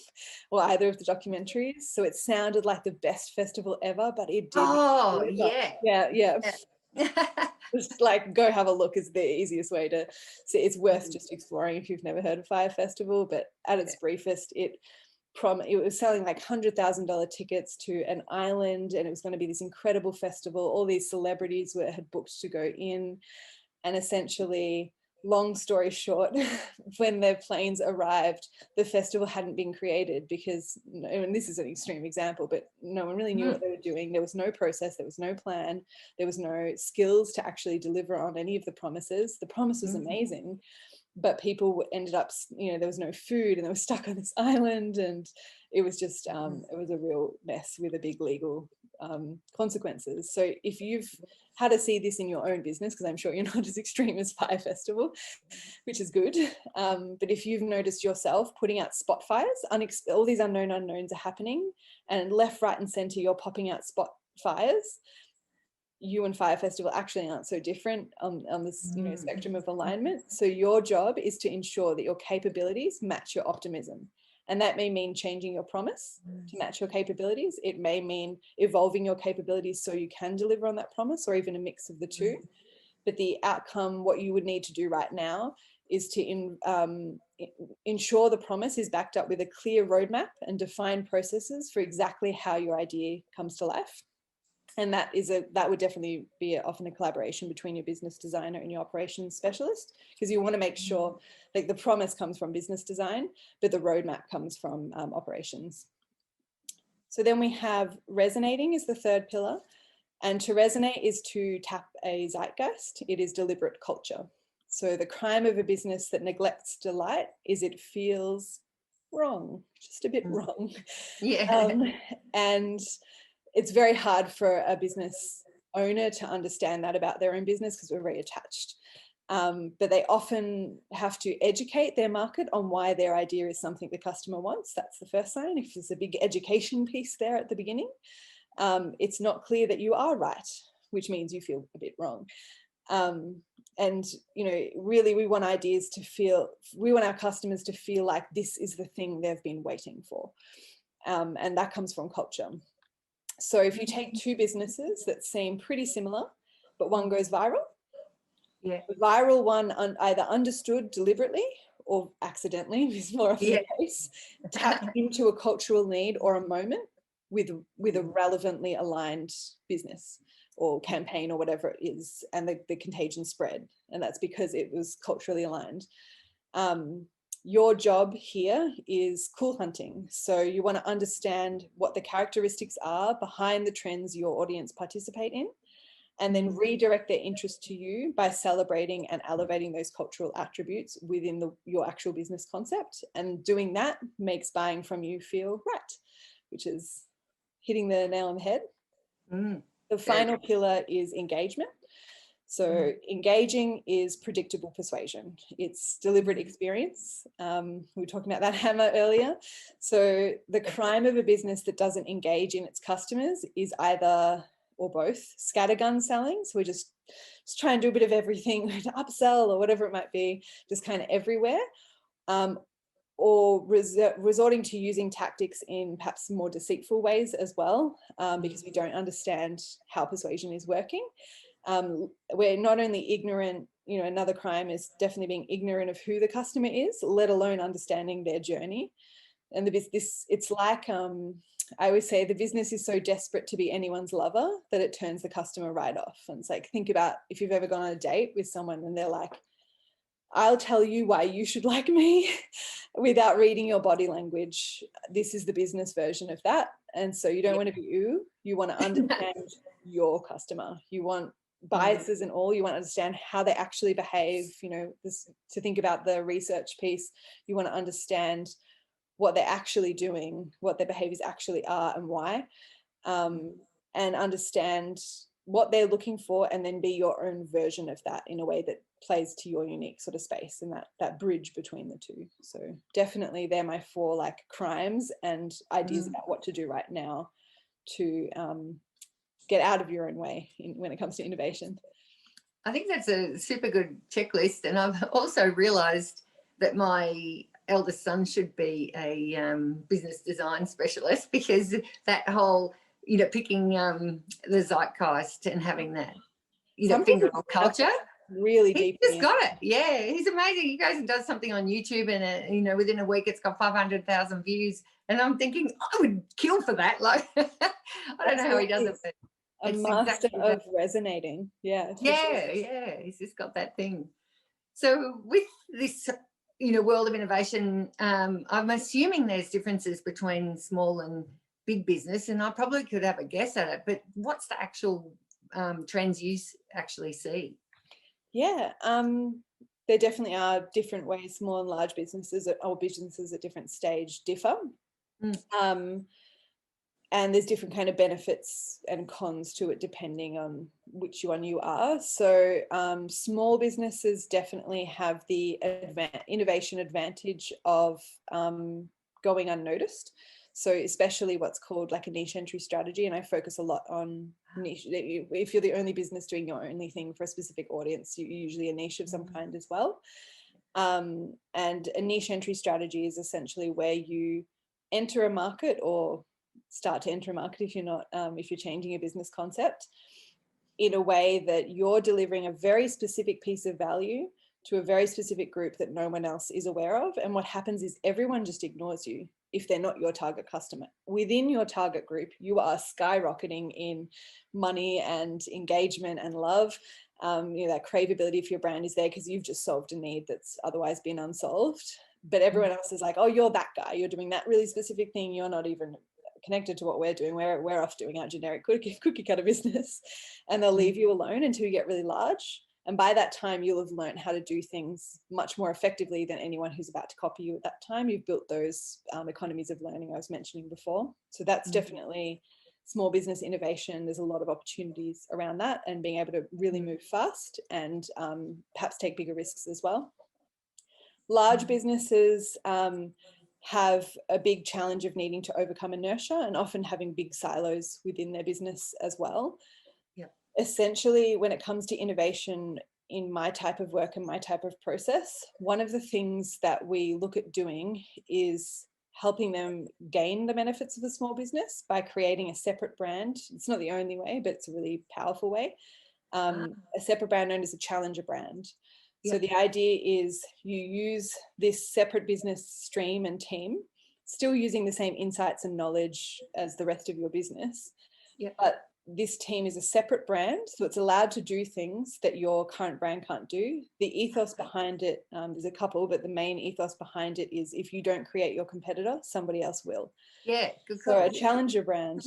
S2: or either of the documentaries. So it sounded like the best festival ever, but it did.
S1: Oh, yeah.
S2: Yeah. Just like go have a look is the easiest way to see. It's worth just exploring if you've never heard of Fire Festival. But at its briefest, it was selling like $100,000 tickets to an island, and it was going to be this incredible festival. All these celebrities had booked to go in, and essentially, long story short, when their planes arrived, the festival hadn't been created because, and this is an extreme example, but no one really knew what they were doing. There was no process, there was no plan, there was no skills to actually deliver on any of the promises. The promise was amazing, but people ended up, there was no food and they were stuck on this island, and it was just, it was a real mess with a big legal consequences. So if you've had to see this in your own business, because I'm sure you're not as extreme as Fire Festival, which is good, but if you've noticed yourself putting out spot fires, all these unknown unknowns are happening, and left, right and center you're popping out spot fires, you and Fire Festival actually aren't so different on this spectrum of alignment. So your job is to ensure that your capabilities match your optimism. And that may mean changing your promise to match your capabilities. It may mean evolving your capabilities so you can deliver on that promise, or even a mix of the two. But the outcome, what you would need to do right now, is to ensure the promise is backed up with a clear roadmap and defined processes for exactly how your idea comes to life. And that would definitely be often a collaboration between your business designer and your operations specialist, because you want to make sure like the promise comes from business design, but the roadmap comes from operations. So then we have resonating is the third pillar. And to resonate is to tap a zeitgeist. It is deliberate culture. So the crime of a business that neglects delight is it feels wrong, just a bit wrong.
S1: Yeah.
S2: And it's very hard for a business owner to understand that about their own business because we're very attached. But they often have to educate their market on why their idea is something the customer wants. That's the first sign. If there's a big education piece there at the beginning, it's not clear that you are right, which means you feel a bit wrong. And, really we want we want our customers to feel like this is the thing they've been waiting for. And that comes from culture. So if you take two businesses that seem pretty similar, but one goes viral, the viral one either understood deliberately or accidentally is more often the case, tapped into a cultural need or a moment with a relevantly aligned business or campaign or whatever it is, and the contagion spread, and that's because it was culturally aligned. Your job here is cool hunting. So you want to understand what the characteristics are behind the trends your audience participate in, and then redirect their interest to you by celebrating and elevating those cultural attributes within your actual business concept. And doing that makes buying from you feel right, which is hitting the nail on the head. The final pillar is engagement. So engaging is predictable persuasion. It's deliberate experience. We were talking about that hammer earlier. So the crime of a business that doesn't engage in its customers is either or both. Scattergun selling, so we just try and do a bit of everything to upsell or whatever it might be, just kind of everywhere. Or resorting to using tactics in perhaps more deceitful ways as well, because we don't understand how persuasion is working. We're not only ignorant, another crime is definitely being ignorant of who the customer is, let alone understanding their journey. And it's like, I always say the business is so desperate to be anyone's lover that it turns the customer right off. And it's like, think about if you've ever gone on a date with someone and they're like, I'll tell you why you should like me without reading your body language. This is the business version of that. And so you don't want to be you want to understand your customer. You want biases and all. You want to understand how they actually behave. To think about the research piece, you want to understand what they're actually doing, what their behaviors actually are and why, and understand what they're looking for, and then be your own version of that in a way that plays to your unique sort of space, and that bridge between the two. So definitely they're my 4 crimes and ideas about what to do right now to get out of your own way when it comes to innovation.
S1: I think that's a super good checklist, and I've also realised that my eldest son should be a business design specialist, because that whole picking the zeitgeist and having that finger on culture.
S2: Really
S1: deep. He's just got it. Yeah, he's amazing. He goes and does something on YouTube, and within a week it's got 500,000 views. And I'm thinking, I would kill for that. I don't know how he does it, but
S2: a master of resonating. Yeah.
S1: Yeah. He's just got that thing. So with this, world of innovation, I'm assuming there's differences between small and big business, and I probably could have a guess at it. But what's the actual trends you actually see?
S2: Yeah, there definitely are different ways small and large businesses or businesses at different stage differ. And there's different kind of benefits and cons to it depending on which one you are. So small businesses definitely have the innovation advantage of going unnoticed. So especially what's called a niche entry strategy. And I focus a lot on niche. If you're the only business doing your only thing for a specific audience, you're usually a niche of some kind as well. And a niche entry strategy is essentially where you enter a market, or start to enter a market if you're not, if you're changing your business concept, in a way that you're delivering a very specific piece of value to a very specific group that no one else is aware of. And what happens is everyone just ignores you if they're not your target customer. Within your target group, you are skyrocketing in money and engagement and love. That craveability for your brand is there because you've just solved a need that's otherwise been unsolved. But everyone else is like, oh, you're that guy. You're doing that really specific thing. You're not even connected to what we're doing. We're off doing our generic cookie cutter business. And they'll leave you alone until you get really large. And by that time, you'll have learned how to do things much more effectively than anyone who's about to copy you at that time. You've built those economies of learning I was mentioning before. So that's definitely small business innovation. There's a lot of opportunities around that, and being able to really move fast and perhaps take bigger risks as well. Large businesses have a big challenge of needing to overcome inertia and often having big silos within their business as well. Essentially, when it comes to innovation in my type of work and my type of process, one of the things that we look at doing is helping them gain the benefits of a small business by creating a separate brand. It's not the only way, but it's a really powerful way. A separate brand known as a challenger brand. So the idea is you use this separate business stream and team, still using the same insights and knowledge as the rest of your business, but this team is a separate brand, so it's allowed to do things that your current brand can't do. The ethos behind it, there's a couple, but the main ethos behind it is if you don't create your competitor, somebody else will.
S1: Good
S2: call. So a challenger brand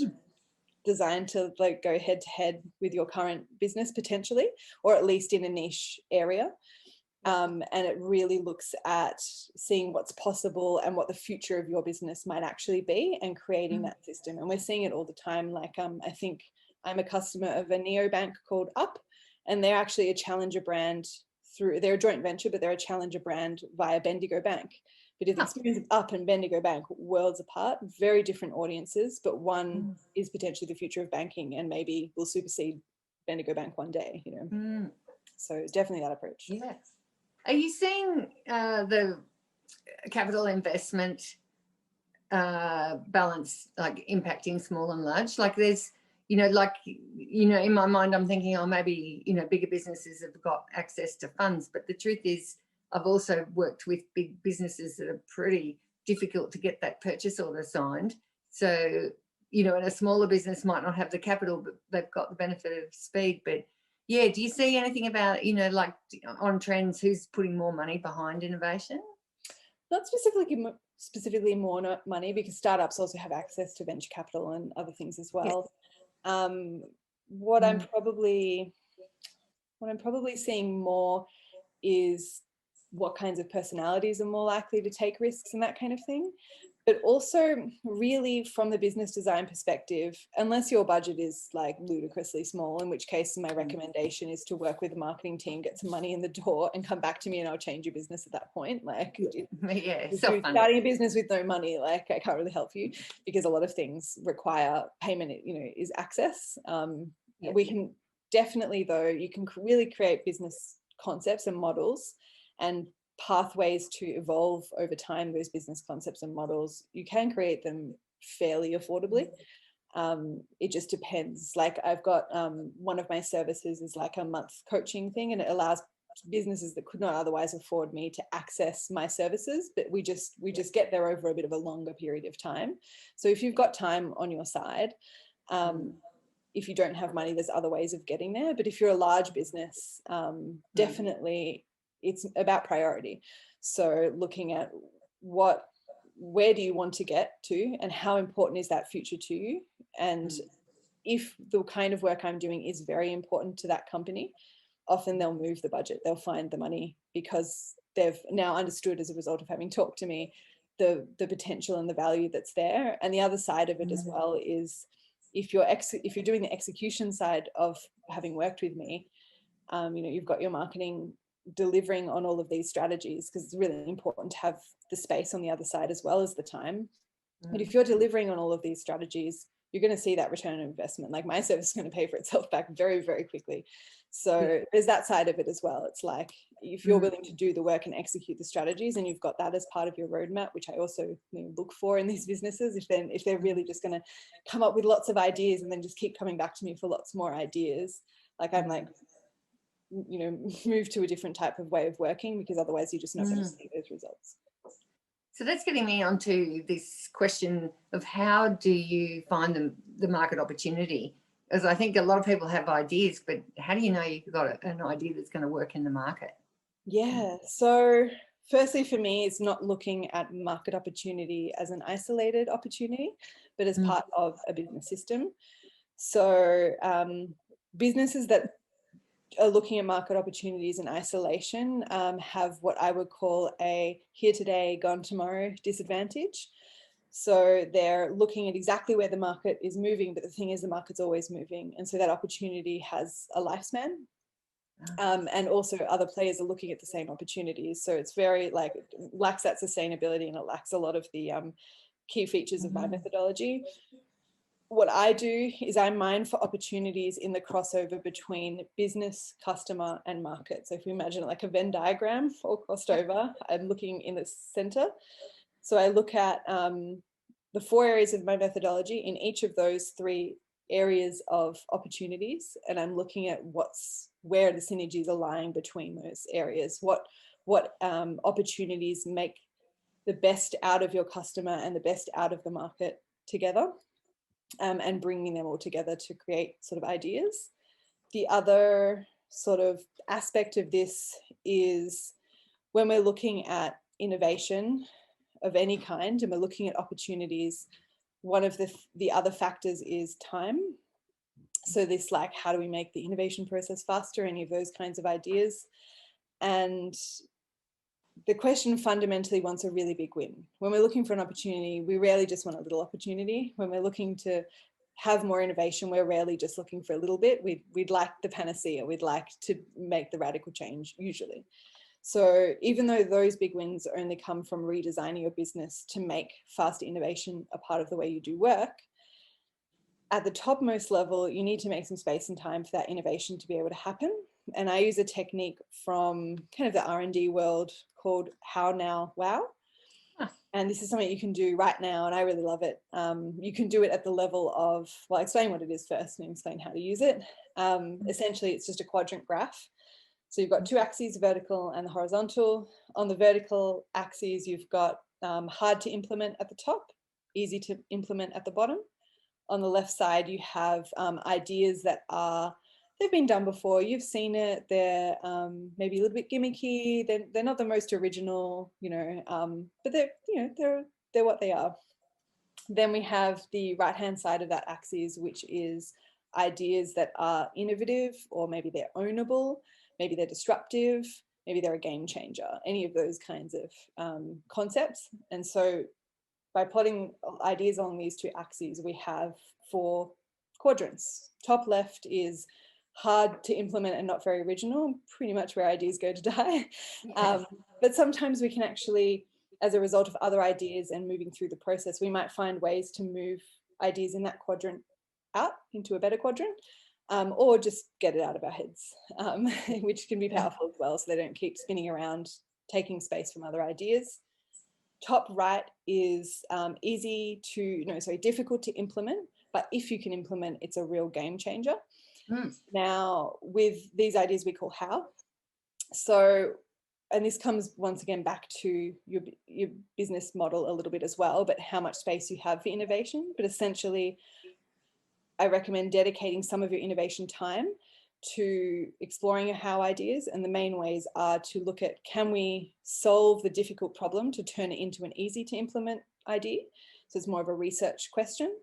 S2: designed to go head to head with your current business potentially, or at least in a niche area. And it really looks at seeing what's possible and what the future of your business might actually be, and creating that system. And we're seeing it all the time. I think I'm a customer of a neobank called Up, and they're actually a challenger brand they're a joint venture, but they're a challenger brand via Bendigo Bank. But the experience of Up and Bendigo Bank, worlds apart, very different audiences, but one is potentially the future of banking and maybe will supersede Bendigo Bank one day, you know. So definitely that approach.
S1: Yes. Are you seeing the capital investment balance like impacting small and large? Like there's, you know, like, you know, in my mind I'm thinking, oh, maybe, you know, bigger businesses have got access to funds, but the truth is I've also worked with big businesses that are pretty difficult to get that purchase order signed. So, you know, and a smaller business might not have the capital, but they've got the benefit of speed. But yeah, do you see anything about, you know, like on trends, who's putting more money behind innovation?
S2: Not specifically more money, because startups also have access to venture capital and other things as well. Yes. What I'm probably seeing more is what kinds of personalities are more likely to take risks and that kind of thing. But also really from the business design perspective, unless your budget is like ludicrously small, in which case my recommendation is to work with the marketing team, get some money in the door and come back to me and I'll change your business at that point. Like,
S1: yeah,
S2: if you're starting a business with no money, like I can't really help you, because a lot of things require payment, you know, is access. We can definitely, though, you can really create business concepts and models and pathways to evolve over time. Those business concepts and models, you can create them fairly affordably. It just depends. Like I've got one of my services is like a month coaching thing, and it allows businesses that could not otherwise afford me to access my services, but we just get there over a bit of a longer period of time. So if you've got time on your side, if you don't have money, there's other ways of getting there. But if you're a large business, definitely it's about priority. So looking at where do you want to get to and how important is that future to you? And if the kind of work I'm doing is very important to that company, often they'll move the budget, they'll find the money, because they've now understood, as a result of having talked to me, the potential and the value that's there. And the other side of it as well is if you're doing the execution side of having worked with me, you know, you've got your marketing delivering on all of these strategies, because it's really important to have the space on the other side as well as the time. But if you're delivering on all of these strategies, you're going to see that return on investment. Like my service is going to pay for itself back very, very quickly. So there's that side of it as well. It's like, if you're willing to do the work and execute the strategies, and you've got that as part of your roadmap, which I also, you know, look for in these businesses, if they're really just going to come up with lots of ideas and then just keep coming back to me for lots more ideas, like I'm like, you know, move to a different type of way of working, because otherwise you're just not going to see those results.
S1: So that's getting me onto this question of how do you find the market opportunity? Because I think a lot of people have ideas, but how do you know you've got an idea that's going to work in the market?
S2: Yeah, so firstly for me, it's not looking at market opportunity as an isolated opportunity, but as part of a business system. So businesses that are looking at market opportunities in isolation have what I would call a here today, gone tomorrow disadvantage. So they're looking at exactly where the market is moving, but the thing is the market's always moving. And so that opportunity has a lifespan. And also other players are looking at the same opportunities. So it's very like, it lacks that sustainability, and it lacks a lot of the key features of my methodology. What I do is I mine for opportunities in the crossover between business, customer, and market. So if we imagine it like a Venn diagram all crossed over, I'm looking in the center. So I look at the 4 areas of my methodology in each of those 3 areas of opportunities, and I'm looking at where the synergies are lying between those areas. What opportunities make the best out of your customer and the best out of the market together. And bringing them all together to create sort of ideas. The other sort of aspect of this is when we're looking at innovation of any kind and we're looking at opportunities, one of the other factors is time. So this, like, how do we make the innovation process faster, any of those kinds of ideas. And the question fundamentally wants a really big win. When we're looking for an opportunity, we rarely just want a little opportunity. When we're looking to have more innovation, we're rarely just looking for a little bit. We'd like the panacea. We'd like to make the radical change usually. So even though those big wins only come from redesigning your business to make faster innovation a part of the way you do work, at the topmost level, you need to make some space and time for that innovation to be able to happen. And I use a technique from kind of the R&D world called How Now Wow. And this is something you can do right now, and I really love it. You can do it at the level of, well, I'll explain what it is first and explain how to use it. Essentially, it's just a quadrant graph. So you've got two axes, vertical and the horizontal. On the vertical axes, you've got hard to implement at the top, easy to implement at the bottom. On the left side, you have ideas that they've been done before. You've seen it. They're maybe a little bit gimmicky. They're not the most original, but they're what they are. Then we have the right-hand side of that axis, which is ideas that are innovative, or maybe they're ownable, maybe they're disruptive, maybe they're a game changer, any of those kinds of concepts. And so by plotting ideas along these two axes, we have 4 quadrants. Top left is hard to implement and not very original, pretty much where ideas go to die. Yes. But sometimes we can actually, as a result of other ideas and moving through the process, we might find ways to move ideas in that quadrant out into a better quadrant, or just get it out of our heads, which can be powerful as well, so they don't keep spinning around, taking space from other ideas. Top right is difficult to implement, but if you can implement, it's a real game changer. Now, with these ideas we call how. So, and this comes once again back to your business model a little bit as well, but how much space you have for innovation. But essentially, I recommend dedicating some of your innovation time to exploring your how ideas. And the main ways are to look at, can we solve the difficult problem to turn it into an easy to implement idea? So it's more of a research question.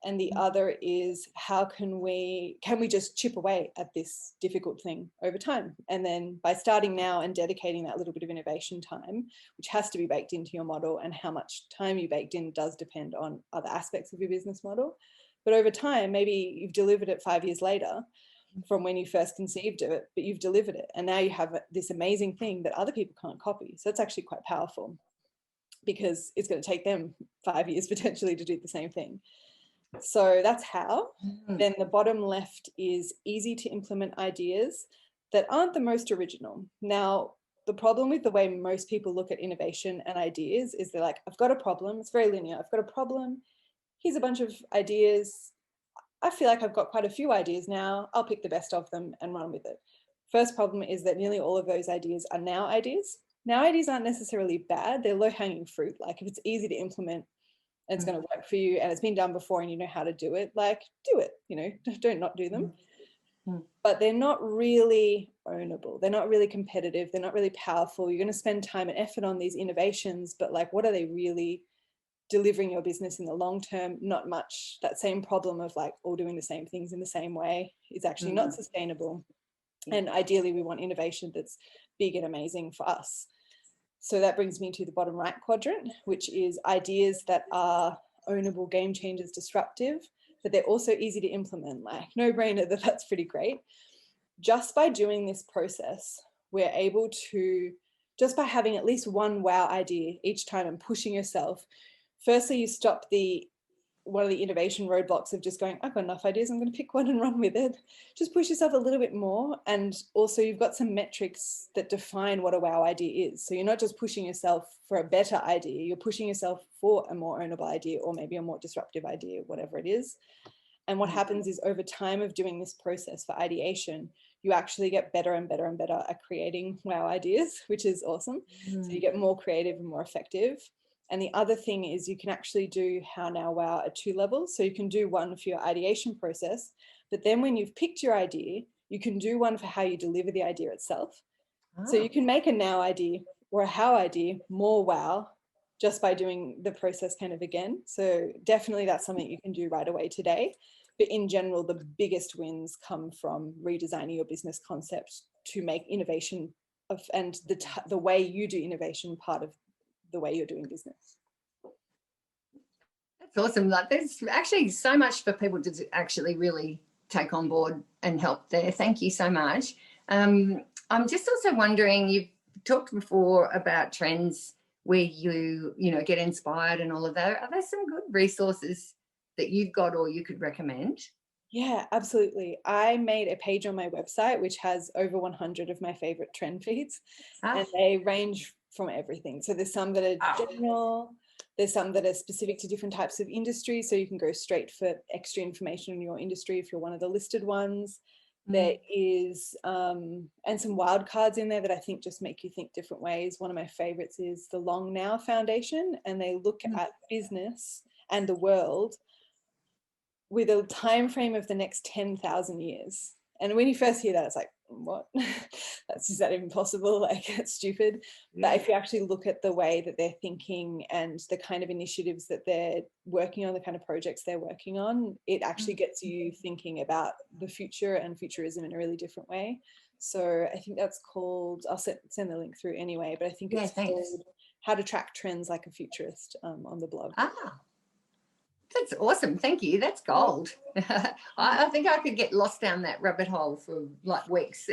S2: And the other is, how can we just chip away at this difficult thing over time? And then by starting now and dedicating that little bit of innovation time, which has to be baked into your model, and how much time you baked in does depend on other aspects of your business model. But over time, maybe you've delivered it 5 years later from when you first conceived it, but you've delivered it. And now you have this amazing thing that other people can't copy. So it's actually quite powerful, because it's going to take them 5 years potentially to do the same thing. So that's how. Then the bottom left is easy to implement ideas that aren't the most original. Now, the problem with the way most people look at innovation and ideas is they're like, I've got a problem. It's very linear. I've got a problem. Here's a bunch of ideas. I feel like I've got quite a few ideas now. I'll pick the best of them and run with it. First problem is that nearly all of those ideas are now ideas. Now ideas aren't necessarily bad. They're low-hanging fruit. Like, if it's easy to implement and it's going to work for you and it's been done before and you know how to do it, like, do it, don't not do them. But they're not really ownable. They're not really competitive. They're not really powerful. You're going to spend time and effort on these innovations, but like, what are they really delivering your business in the long term? Not much. That same problem of like all doing the same things in the same way is actually not sustainable. And ideally we want innovation that's big and amazing for us. So that brings me to the bottom right quadrant, which is ideas that are ownable, game changers, disruptive, but they're also easy to implement. Like, no brainer that's pretty great. Just by doing this process, we're able to, just by having at least one wow idea each time and pushing yourself, firstly, you stop one of the innovation roadblocks of just going, I've got enough ideas, I'm going to pick one and run with it. Just push yourself a little bit more. And also you've got some metrics that define what a wow idea is. So you're not just pushing yourself for a better idea, you're pushing yourself for a more ownable idea, or maybe a more disruptive idea, whatever it is. And what happens is, over time of doing this process for ideation, you actually get better and better and better at creating wow ideas, which is awesome. So you get more creative and more effective. And the other thing is, you can actually do how now wow at 2 levels. So you can do one for your ideation process, but then when you've picked your idea, you can do one for how you deliver the idea itself. So you can make a now idea or a how idea more wow just by doing the process kind of again. So definitely that's something you can do right away today. But in general, the biggest wins come from redesigning your business concept to make innovation and the way you do innovation part of the way you're doing business.
S1: That's awesome. Like, there's actually so much for people to actually really take on board and help there. Thank you so much. I'm just also wondering, talked before about trends where you know, get inspired and all of that. Are there some good resources that you've got or you could recommend?
S2: Yeah, absolutely. I made a page on my website which has over 100 of my favorite trend feeds, and they range from everything. So there's some that are general, there's some that are specific to different types of industry. So you can go straight for extra information in your industry if you're one of the listed ones. There is, and some wild cards in there that I think just make you think different ways. One of my favorites is the Long Now Foundation, and they look at business and the world with a time frame of the next 10,000 years. And when you first hear that, it's like, what? Is that even possible? Like, that's stupid. But if you actually look at the way that they're thinking and the kind of initiatives that they're working on, the kind of projects they're working on, it actually gets you thinking about the future and futurism in a really different way. So I think that's called, I'll send the link through anyway, but I think it's called How to Track Trends Like a Futurist on the blog.
S1: That's awesome. Thank you. That's gold. I think I could get lost down that rabbit hole for like weeks.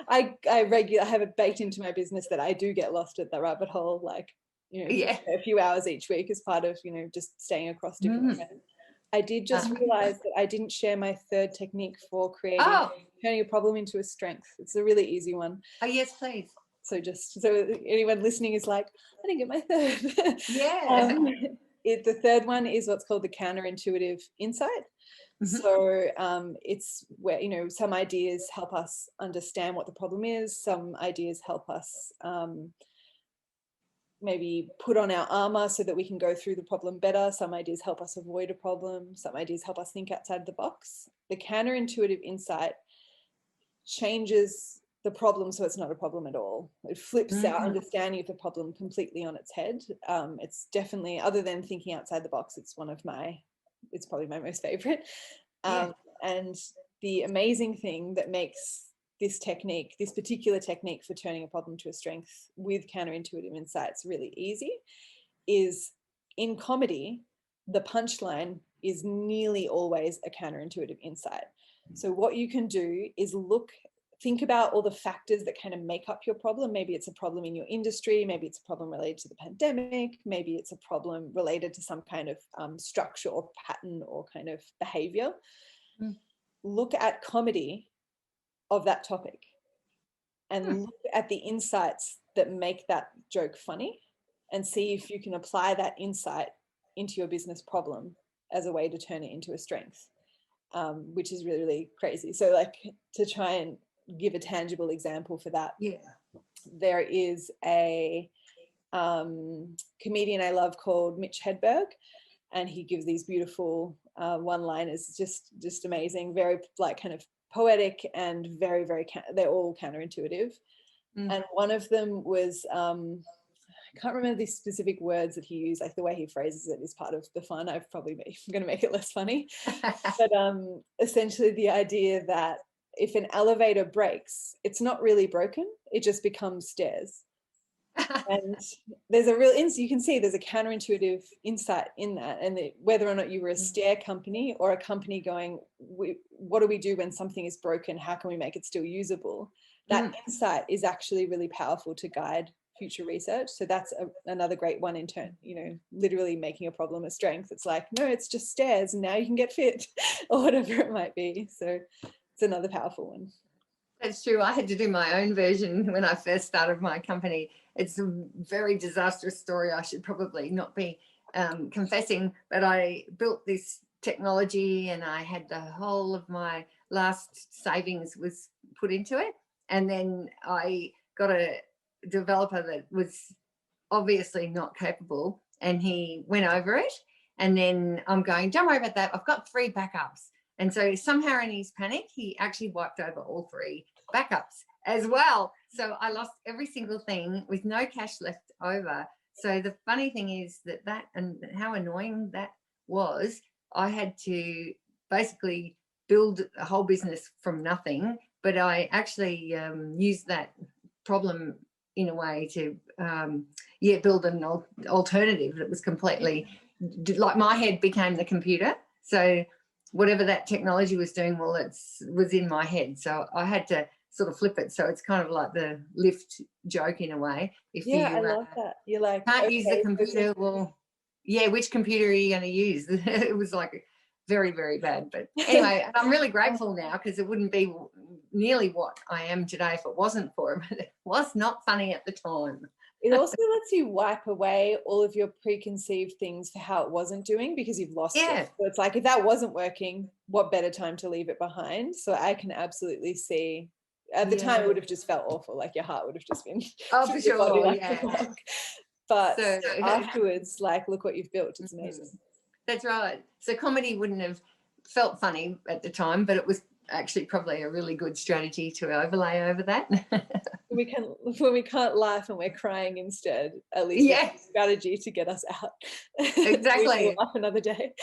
S2: I have it baked into my business that I do get lost at the rabbit hole, like, you know, a few hours each week as part of, you know, just staying across different trends. I did just realize that I didn't share my third technique for turning a problem into a strength. It's a really easy one.
S1: Oh, yes, please.
S2: So so anyone listening is like, I didn't get my third. The third one is what's called the counterintuitive insight. So it's where, you know, some ideas help us understand what the problem is. Some ideas help us maybe put on our armor so that we can go through the problem better. Some ideas help us avoid a problem. Some ideas help us think outside the box. The counterintuitive insight changes the problem so it's not a problem at all. It flips our understanding of the problem completely on its head. It's definitely, other than thinking outside the box, it's probably my most favorite. And the amazing thing that makes this particular technique for turning a problem to a strength with counterintuitive insights really easy is, in comedy, the punchline is nearly always a counterintuitive insight. So what you can do is think about all the factors that kind of make up your problem. Maybe it's a problem in your industry, maybe it's a problem related to the pandemic, maybe it's a problem related to some kind of structure or pattern or kind of behavior. Look at comedy of that topic and look at the insights that make that joke funny, and see if you can apply that insight into your business problem as a way to turn it into a strength, which is really, really crazy. So, like, to try and give a tangible example for that, there is a comedian I love called Mitch Hedberg, and he gives these beautiful one-liners, just amazing, very like kind of poetic and very, very they're all counterintuitive. And one of them was I can't remember the specific words that he used, like the way he phrases it is part of the fun. I'm going to make it less funny. But essentially the idea that if an elevator breaks, it's not really broken, it just becomes stairs. And there's you can see there's a counterintuitive insight in that. And whether or not you were a stair company or a company going, what do we do when something is broken? How can we make it still usable? That insight is actually really powerful to guide future research. So that's another great one in turn, you know, literally making a problem a strength. It's like, no, it's just stairs and now you can get fit or whatever it might be. So it's another powerful one.
S1: That's true. I had to do my own version when I first started my company. It's a very disastrous story. I should probably not be confessing, but I built this technology and I had the whole of my last savings was put into it. And then I got a developer that was obviously not capable, and he went over it. And then I'm going, don't worry about that. I've got 3 backups. And so somehow in his panic, he actually wiped over all 3 backups as well. So I lost every single thing with no cash left over. So the funny thing is that and how annoying that was, I had to basically build a whole business from nothing. But I actually used that problem in a way to, build an alternative that was completely, like, my head became the computer. So whatever that technology was doing, well, it was in my head. So I had to sort of flip it. So it's kind of like the lift joke in a way. If
S2: Yeah, I
S1: you
S2: love that. You're like,
S1: can't use the
S2: okay,
S1: computer, well, yeah, which computer are you going to use? It was like very, very bad. But anyway, and I'm really grateful now, because it wouldn't be nearly what I am today if it wasn't for it. But it was not funny at the time.
S2: it also lets you wipe away all of your preconceived things for how it wasn't doing, because you've lost
S1: Yeah.
S2: it. So it's like, if that wasn't working, what better time to leave it behind? So I can absolutely see, at the time it would have just felt awful, like your heart would have just been
S1: Oh, for
S2: your body
S1: sure,
S2: like
S1: yeah.
S2: a rock. But
S1: So
S2: afterwards, like, look what you've built. It's amazing.
S1: that's right. So comedy wouldn't have felt funny at the time, but it was actually probably a really good strategy to overlay over that.
S2: When we can't laugh and we're crying instead, at least
S1: Yeah.
S2: it's a strategy to get us out.
S1: Exactly.
S2: We'll laugh another day.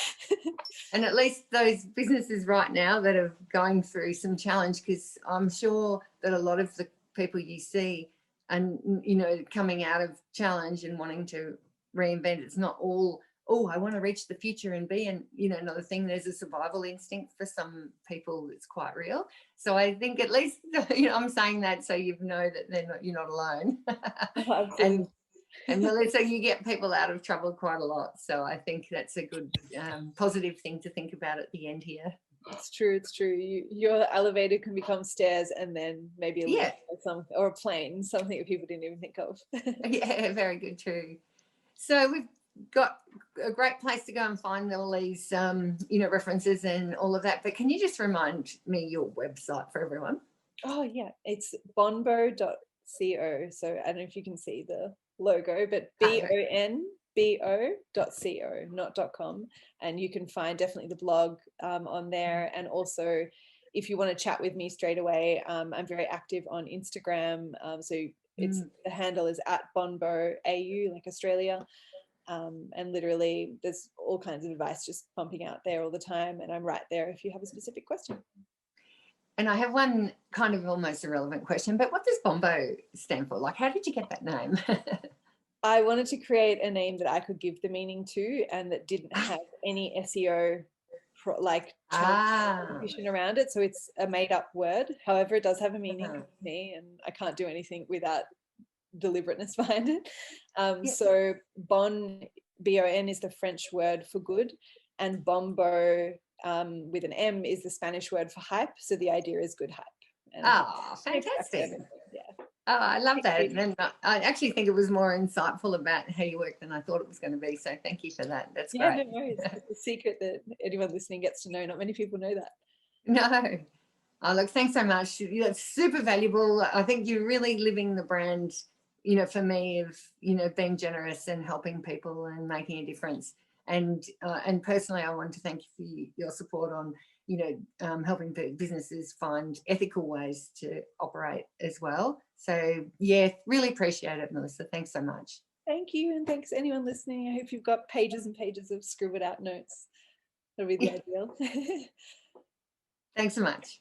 S1: And at least those businesses right now that are going through some challenge, because I'm sure that a lot of the people you see and, you know, coming out of challenge and wanting to reinvent, it's not all, oh, I want to reach the future and be, and, you know, another thing, there's a survival instinct for some people that's quite real. So I think at least, you know, I'm saying that so you know that you're not alone.
S2: Absolutely.
S1: And Melissa, you get people out of trouble quite a lot. So I think that's a good positive thing to think about at the end here.
S2: It's true. It's true. Your elevator can become stairs, and then maybe a lift or a plane, something that people didn't even think of.
S1: Yeah, very good too. So we've got a great place to go and find all these, you know, references and all of that. But can you just remind me your website for everyone?
S2: Oh yeah, it's bonbo.co. So I don't know if you can see the logo, but bonbo.co, not .com. And you can find definitely the blog on there. And also, if you want to chat with me straight away, I'm very active on Instagram. So it's the handle is @bonboau, like Australia. And literally there's all kinds of advice just pumping out there all the time, and I'm right there if you have a specific question.
S1: And I have one kind of almost irrelevant question, but what does Bombo stand for? Like, how did you get that name?
S2: I wanted to create a name that I could give the meaning to, and that didn't have any SEO competition around it. So it's a made up word. However, it does have a meaning to me, and I can't do anything without deliberateness behind it. So B-O-N is the French word for good, and bombo with an M is the Spanish word for hype. So the idea is good hype. And
S1: fantastic. Yeah. Oh, I love that. And I actually think it was more insightful about how you work than I thought it was going to be. So thank you for that. That's great.
S2: Yeah, no worries. It's a secret that anyone listening gets to know. Not many people know that.
S1: No. Oh, look, thanks so much. It's super valuable. I think you're really living the brand, you know, for me, of, you know, being generous and helping people and making a difference. And personally, I want to thank you for your support on, you know, helping businesses find ethical ways to operate as well. So, yeah, really appreciate it, Melissa. Thanks so much.
S2: Thank you. And thanks anyone listening. I hope you've got pages and pages of scribbled out notes. That'll be the ideal.
S1: Thanks so much.